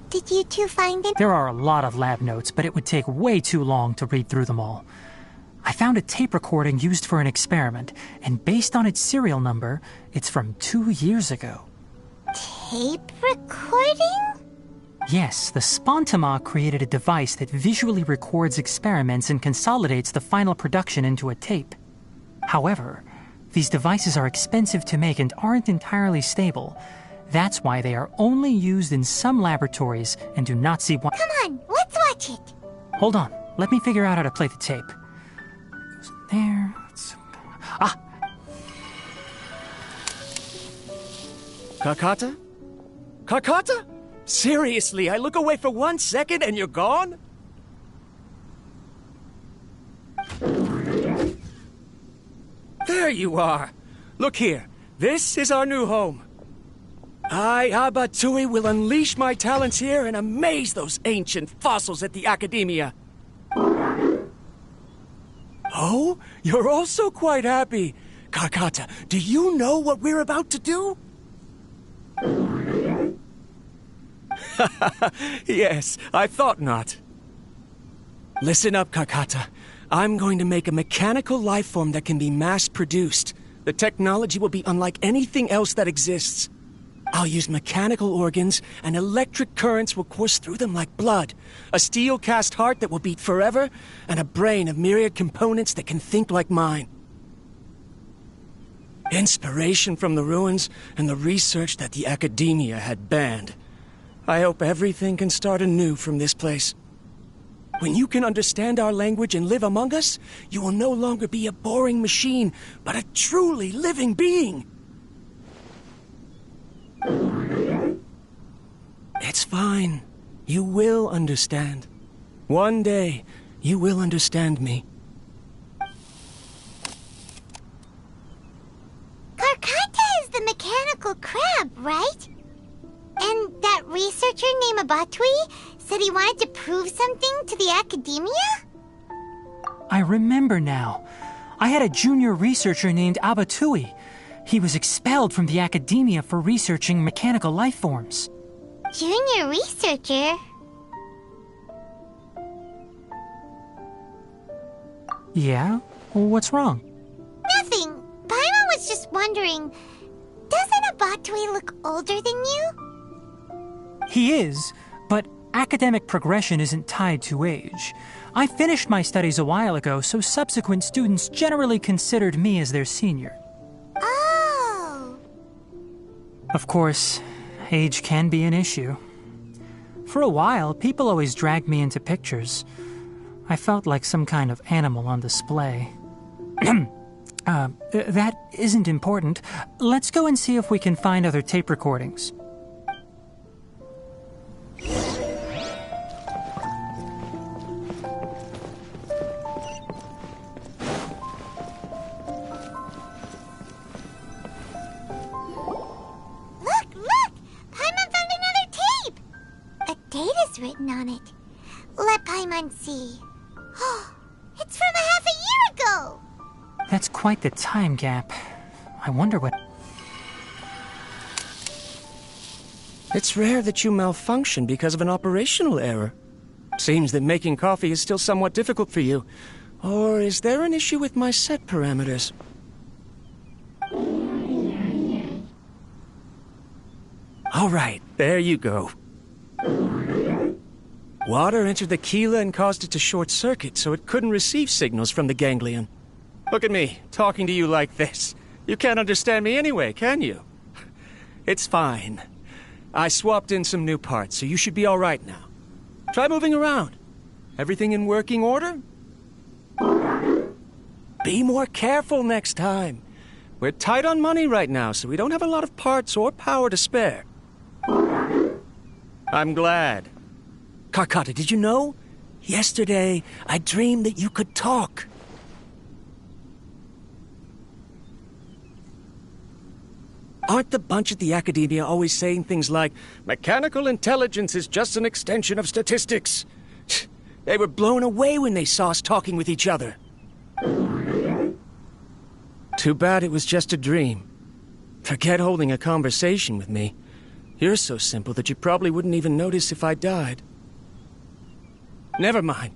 Did you two find it? There are a lot of lab notes, but it would take way too long to read through them all. I found a tape recording used for an experiment, and based on its serial number, it's from 2 years ago. Tape recording? Yes, the Spontama created a device that visually records experiments and consolidates the final production into a tape. However, these devices are expensive to make and aren't entirely stable. That's why they are only used in some laboratories and do not see one. Come on, let's watch it. Hold on, let me figure out how to play the tape. There. Ah! Kakata? Kakata? Seriously, I look away for 1 second and you're gone? There you are. Look here. This is our new home. I, Abatui, will unleash my talents here and amaze those ancient fossils at the Academia. Oh, you're also quite happy. Kakata, do you know what we're about to do? Yes, I thought not. Listen up, Kakata. I'm going to make a mechanical life form that can be mass-produced. The technology will be unlike anything else that exists. I'll use mechanical organs, and electric currents will course through them like blood. A steel-cast heart that will beat forever, and a brain of myriad components that can think like mine. Inspiration from the ruins and the research that the Academia had banned. I hope everything can start anew from this place. When you can understand our language and live among us, you will no longer be a boring machine, but a truly living being. It's fine. You will understand. One day, you will understand me. Karkata is the mechanical crab, right? And that researcher named Abatui said he wanted to prove something to the Academia? I remember now. I had a junior researcher named Abatui. He was expelled from the Academia for researching mechanical life forms. Junior researcher? Yeah? What's wrong? Nothing. Paimon was just wondering, doesn't Abatui look older than you? He is, but academic progression isn't tied to age. I finished my studies a while ago, so subsequent students generally considered me as their senior. Oh. Of course, age can be an issue. For a while, people always dragged me into pictures. I felt like some kind of animal on display. That isn't important. Let's go and see if we can find other tape recordings. Written on it. Let Paimon see. Oh, it's from a half a year ago! That's quite the time gap. I wonder what... It's rare that you malfunction because of an operational error. Seems that making coffee is still somewhat difficult for you. Or is there an issue with my set parameters? All right, there you go. Water entered the chela and caused it to short-circuit, so it couldn't receive signals from the ganglion. Look at me, talking to you like this. You can't understand me anyway, can you? It's fine. I swapped in some new parts, so you should be all right now. Try moving around. Everything in working order? Be more careful next time. We're tight on money right now, so we don't have a lot of parts or power to spare. I'm glad. Karkata, did you know? Yesterday, I dreamed that you could talk. Aren't the bunch at the Academia always saying things like, mechanical intelligence is just an extension of statistics? They were blown away when they saw us talking with each other. Too bad it was just a dream. Forget holding a conversation with me. You're so simple that you probably wouldn't even notice if I died. Never mind.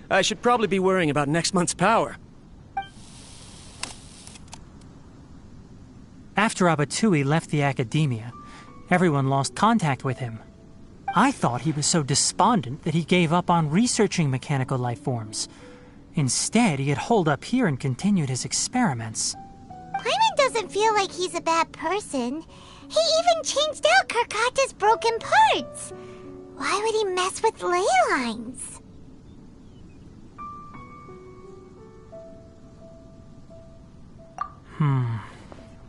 I should probably be worrying about next month's power. After Abatui left the Academia, everyone lost contact with him. I thought he was so despondent that he gave up on researching mechanical life forms. Instead, he had holed up here and continued his experiments. Paimon doesn't feel like he's a bad person. He even changed out Karkata's broken parts. Why would he mess with ley lines?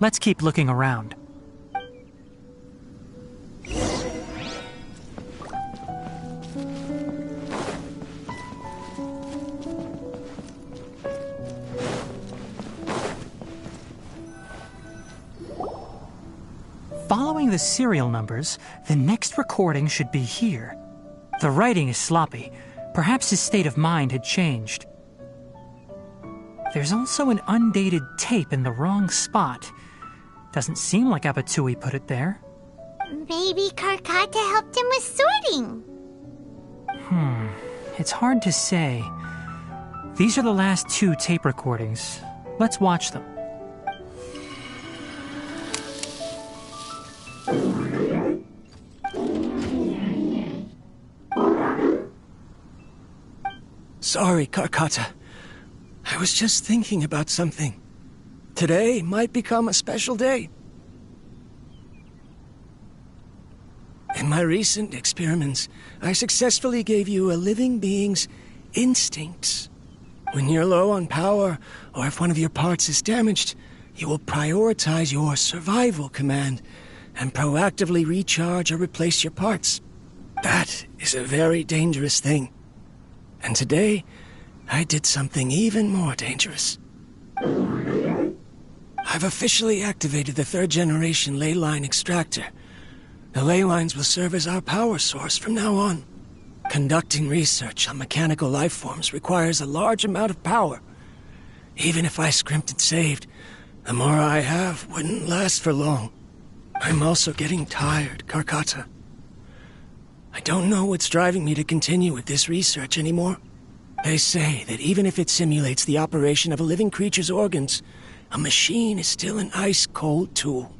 Let's keep looking around. Following the serial numbers, the next recording should be here. The writing is sloppy. Perhaps his state of mind had changed. There's also an undated tape in the wrong spot. Doesn't seem like Abatui put it there. Maybe Karkata helped him with sorting. It's hard to say. These are the last 2 tape recordings. Let's watch them. Sorry, Karkata. I was just thinking about something. Today might become a special day. In my recent experiments, I successfully gave you a living being's instincts. When you're low on power, or if one of your parts is damaged, you will prioritize your survival command and proactively recharge or replace your parts. That is a very dangerous thing. And today, I did something even more dangerous. I've officially activated the 3rd generation ley line extractor. The ley lines will serve as our power source from now on. Conducting research on mechanical life forms requires a large amount of power. Even if I scrimped and saved, the more I have wouldn't last for long. I'm also getting tired, Karkata. I don't know what's driving me to continue with this research anymore. They say that even if it simulates the operation of a living creature's organs, a machine is still an ice-cold tool.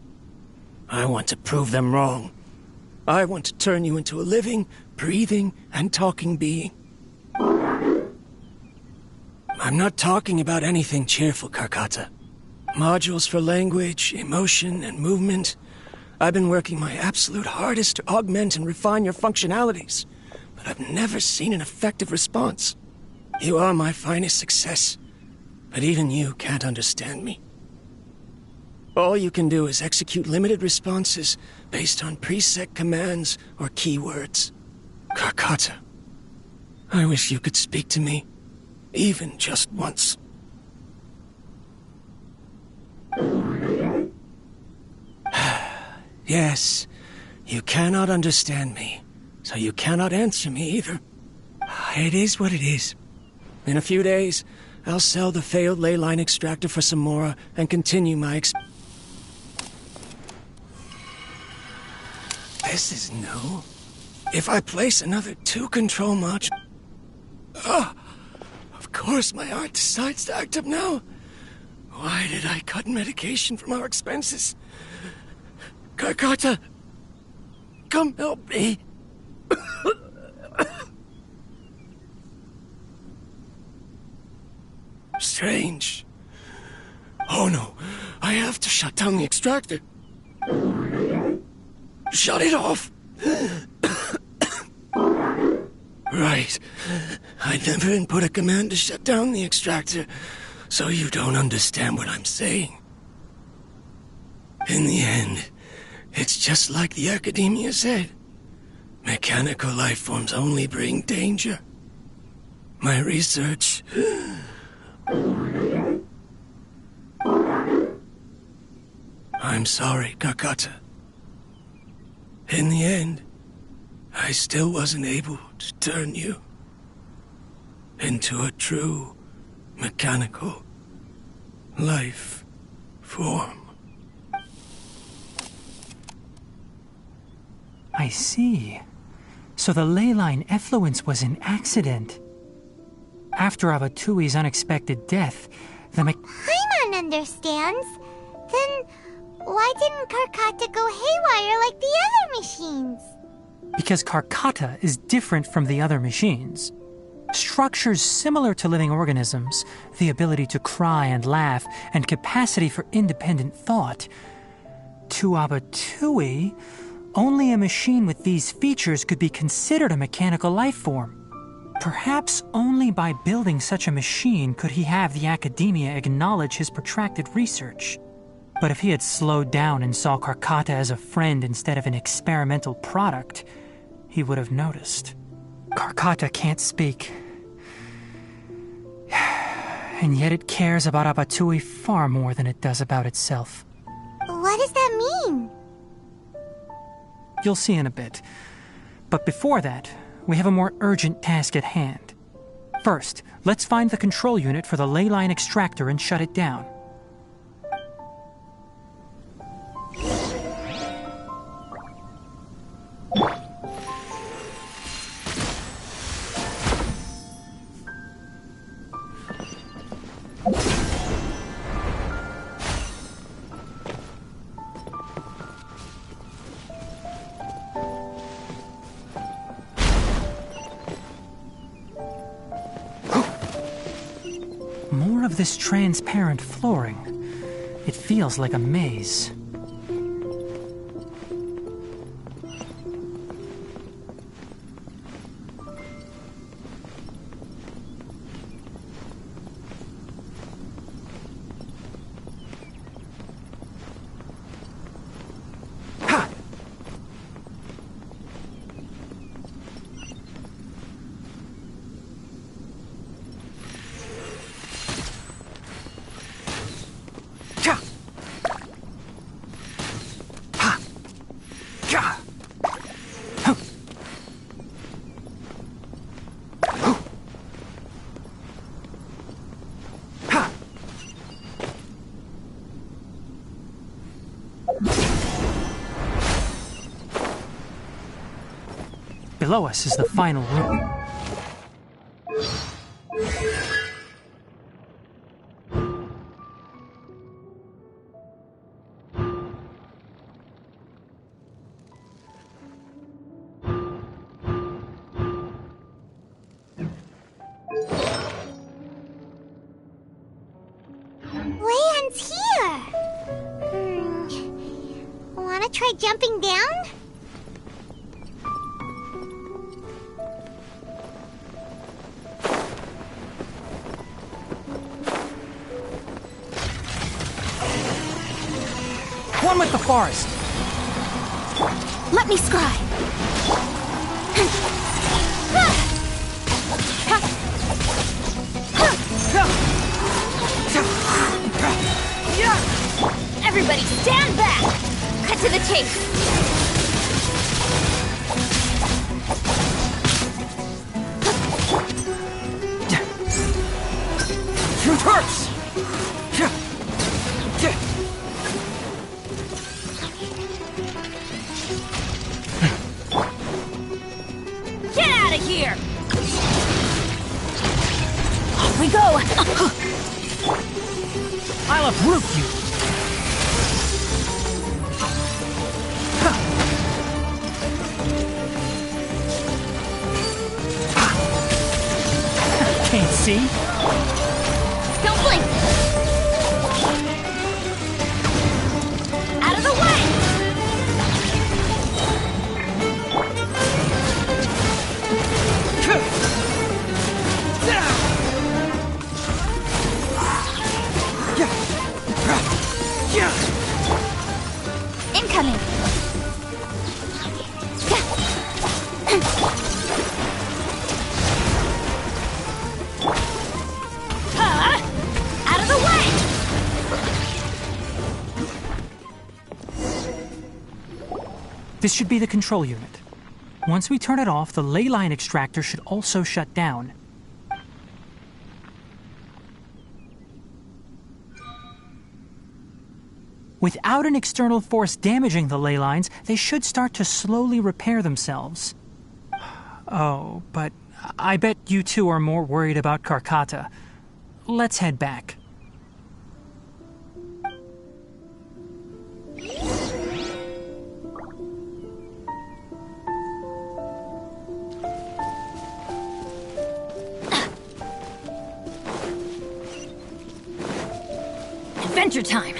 I want to prove them wrong. I want to turn you into a living, breathing, and talking being. I'm not talking about anything cheerful, Karkata. Modules for language, emotion, and movement. I've been working my absolute hardest to augment and refine your functionalities, but I've never seen an effective response. You are my finest success, but even you can't understand me. All you can do is execute limited responses based on preset commands or keywords. Karkata, I wish you could speak to me, even just once. Yes, you cannot understand me, so you cannot answer me either. It is what it is. In a few days, I'll sell the failed ley line extractor for some more and continue my This is new. If I place another 2 control modules... of course my heart decides to act up now. Why did I cut medication from our expenses? Karkata, come help me. Strange. Oh no, I have to shut down the extractor. Shut it off. Right. I never input a command to shut down the extractor, so you don't understand what I'm saying. In the end, it's just like the Academia said. Mechanical life forms only bring danger. My research... I'm sorry, Karkata. In the end, I still wasn't able to turn you into a true mechanical life form. I see. So the ley line effluence was an accident. After Abatui's unexpected death, the Paimon understands. Then why didn't Karkata go haywire like the other machines? Because Karkata is different from the other machines. Structures similar to living organisms, the ability to cry and laugh, and capacity for independent thought. To Abatui, only a machine with these features could be considered a mechanical life form. Perhaps only by building such a machine could he have the academia acknowledge his protracted research. But if he had slowed down and saw Karkata as a friend instead of an experimental product, he would have noticed. Karkata can't speak. And yet it cares about Abatui far more than it does about itself. What does that mean? You'll see in a bit. But before that, we have a more urgent task at hand. First, let's find the control unit for the ley line extractor and shut it down. More of this transparent flooring. It feels like a maze. Below us is the final room. Leon's here! Wanna try jumping down? One with the forest! Let me scry! Everybody stand back! Cut to the chase! Shoot hurts! Get out of here! Off we go! I'll uproot you! Can't see? Don't blink! Out of the way! Incoming! This should be the control unit. Once we turn it off, the ley line extractor should also shut down. Without an external force damaging the ley lines, they should start to slowly repair themselves. Oh, but I bet you two are more worried about Karkata. Let's head back. Adventure time!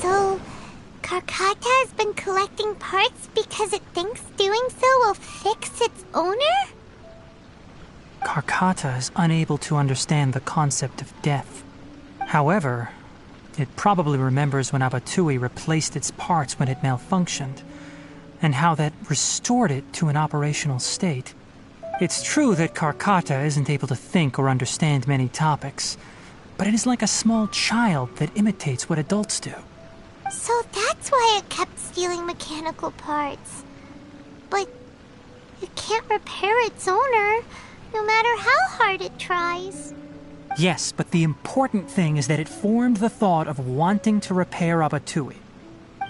So, Karkata has been collecting parts because it thinks doing so will fix its owner? Karkata is unable to understand the concept of death. However, it probably remembers when Abatui replaced its parts when it malfunctioned, and how that restored it to an operational state. It's true that Karkata isn't able to think or understand many topics, but it is like a small child that imitates what adults do. So that's why it kept stealing mechanical parts. But it can't repair its owner, no matter how hard it tries. Yes, but the important thing is that it formed the thought of wanting to repair Abatui.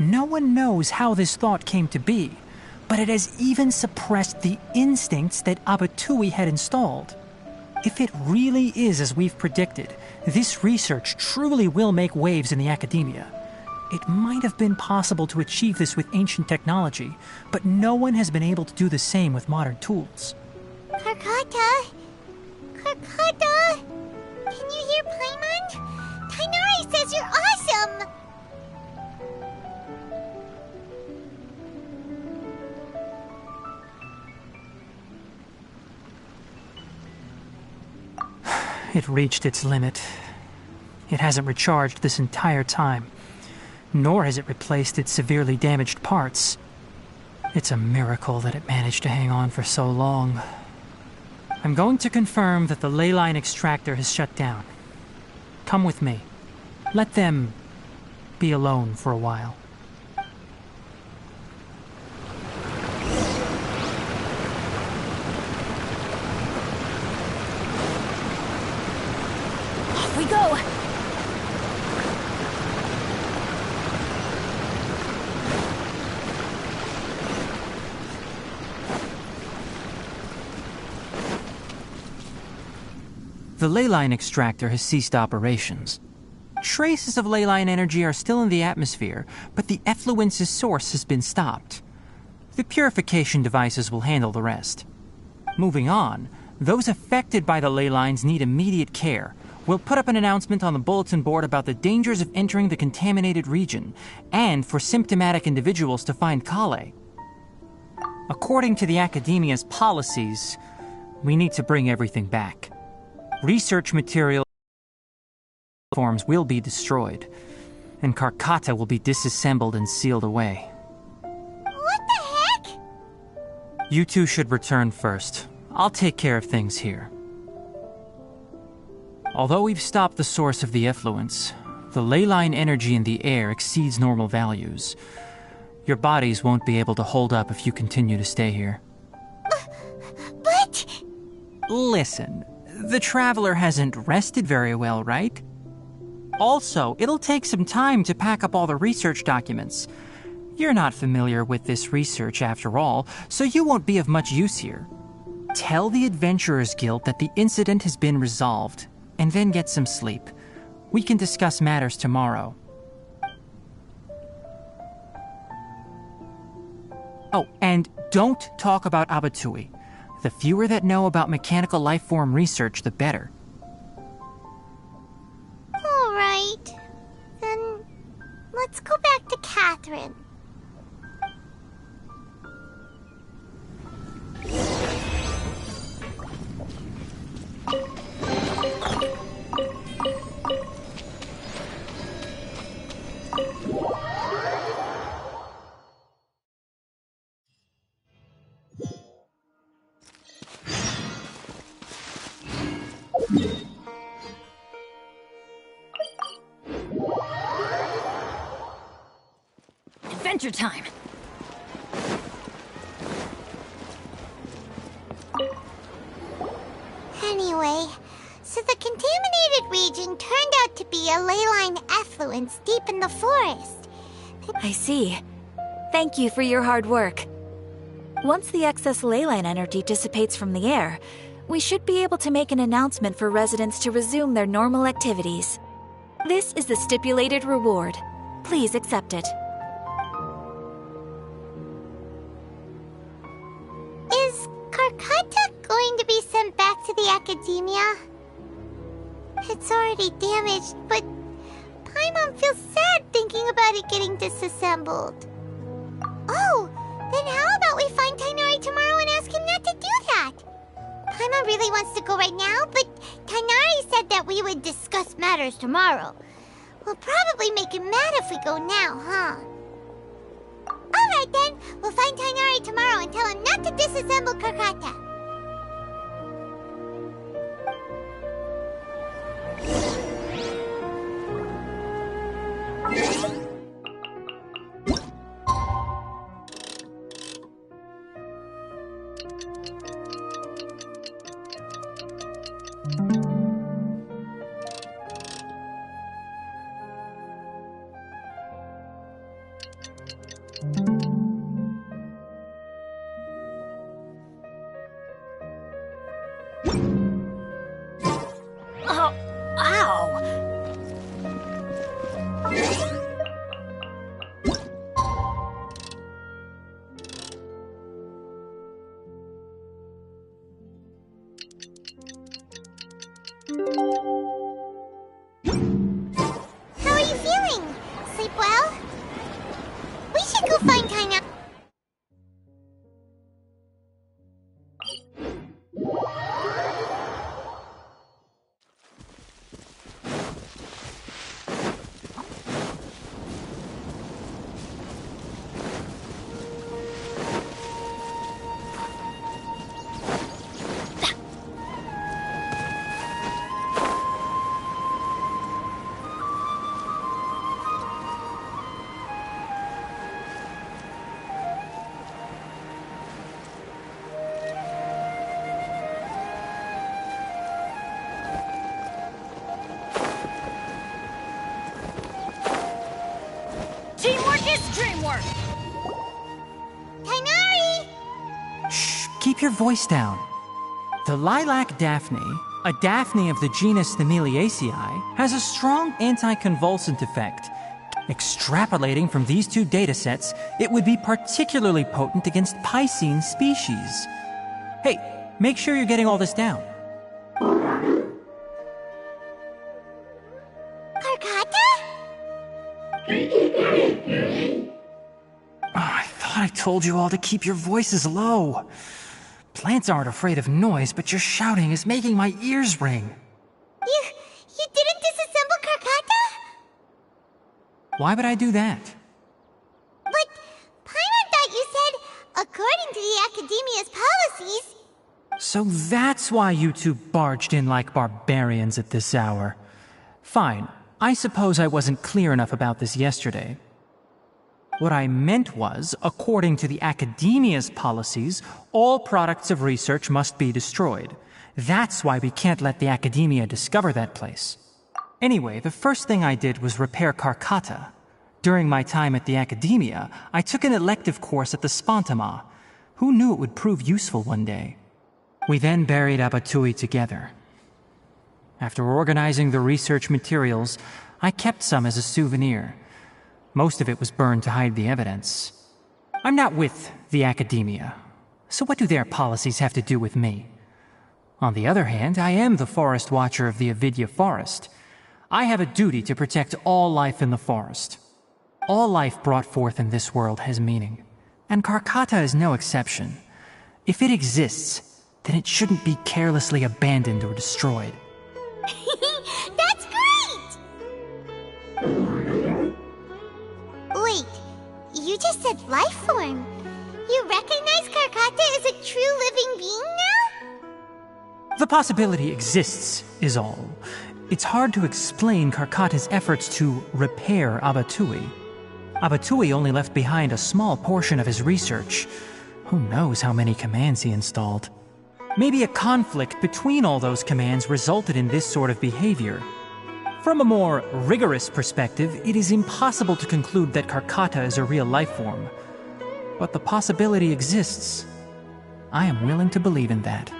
No one knows how this thought came to be, but it has even suppressed the instincts that Abatui had installed. If it really is as we've predicted, this research truly will make waves in the academia. It might have been possible to achieve this with ancient technology, but no one has been able to do the same with modern tools. Karkata? Karkata? Can you hear Paimon? Tignari says you're awesome! It reached its limit. It hasn't recharged this entire time, nor has it replaced its severely damaged parts. It's a miracle that it managed to hang on for so long. I'm going to confirm that the ley line extractor has shut down. Come with me. Let them be alone for a while. Off we go! The ley line extractor has ceased operations. Traces of ley line energy are still in the atmosphere, but the effluence's source has been stopped. The purification devices will handle the rest. Moving on, those affected by the ley lines need immediate care. We'll put up an announcement on the bulletin board about the dangers of entering the contaminated region, and for symptomatic individuals to find Kale. According to the Academia's policies, we need to bring everything back. Research material forms will be destroyed, and Karkata will be disassembled and sealed away. What the heck? You two should return first. I'll take care of things here. Although we've stopped the source of the effluence, the ley line energy in the air exceeds normal values. Your bodies won't be able to hold up if you continue to stay here. But... Listen, the Traveler hasn't rested very well, right? Also, it'll take some time to pack up all the research documents. You're not familiar with this research after all, so you won't be of much use here. Tell the Adventurers Guild that the incident has been resolved, and then get some sleep. We can discuss matters tomorrow. Oh, and don't talk about Abatui. The fewer that know about mechanical life form research, the better. All right. Then let's go back to Catherine. Adventure time! Anyway, so the contaminated region turned out to be a ley line effluence deep in the forest. I see. Thank you for your hard work. Once the excess ley line energy dissipates from the air, we should be able to make an announcement for residents to resume their normal activities. This is the stipulated reward. Please accept it. Is Karkata going to be sent back to the academia? It's already damaged, but Paimon feels sad thinking about it getting disassembled. Oh, then how about we find Tignari tomorrow and ask him not to do that? Paimon really wants to go right now, but Tignari said that we would discuss matters tomorrow. We'll probably make him mad if we go now, huh? Alright then, we'll find Tignari tomorrow and tell him not to disassemble Karkata. How are you feeling? Sleep well? We should go find Tignari. Teamwork is dreamwork! Tignari! Shh, keep your voice down. The lilac daphne, a daphne of the genus Thameliaceae, has a strong anticonvulsant effect. Extrapolating from these two datasets, it would be particularly potent against Piscine species. Hey, make sure you're getting all this down. Karkata? I thought I told you all to keep your voices low. Plants aren't afraid of noise, but your shouting is making my ears ring. You didn't disassemble Karkata? Why would I do that? But Paimon thought you said, according to the Academia's policies... So that's why you two barged in like barbarians at this hour. Fine, I suppose I wasn't clear enough about this yesterday. What I meant was, according to the Academia's policies, all products of research must be destroyed. That's why we can't let the Academia discover that place. Anyway, the first thing I did was repair Karkata. During my time at the Academia, I took an elective course at the Spantama. Who knew it would prove useful one day? We then buried Abatui together. After organizing the research materials, I kept some as a souvenir. Most of it was burned to hide the evidence. I'm not with the Academia, so what do their policies have to do with me? On the other hand, I am the Forest Watcher of the Avidya Forest. I have a duty to protect all life in the forest. All life brought forth in this world has meaning, and Karkata is no exception. If it exists, then it shouldn't be carelessly abandoned or destroyed. That's great! Wait, you just said life form. You recognize Karkata as a true living being now? The possibility exists, is all. It's hard to explain Karkata's efforts to repair Abatui. Abatui only left behind a small portion of his research. Who knows how many commands he installed? Maybe a conflict between all those commands resulted in this sort of behavior. From a more rigorous perspective, it is impossible to conclude that Karkata is a real life form. But the possibility exists. I am willing to believe in that.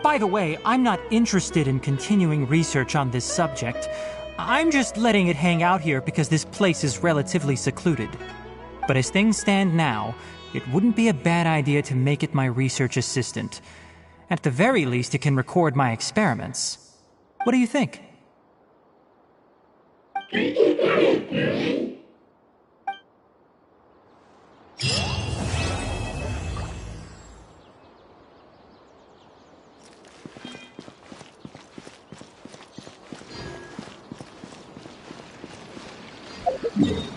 By the way, I'm not interested in continuing research on this subject. I'm just letting it hang out here because this place is relatively secluded. But as things stand now, it wouldn't be a bad idea to make it my research assistant. At the very least, it can record my experiments. What do you think? Yeah.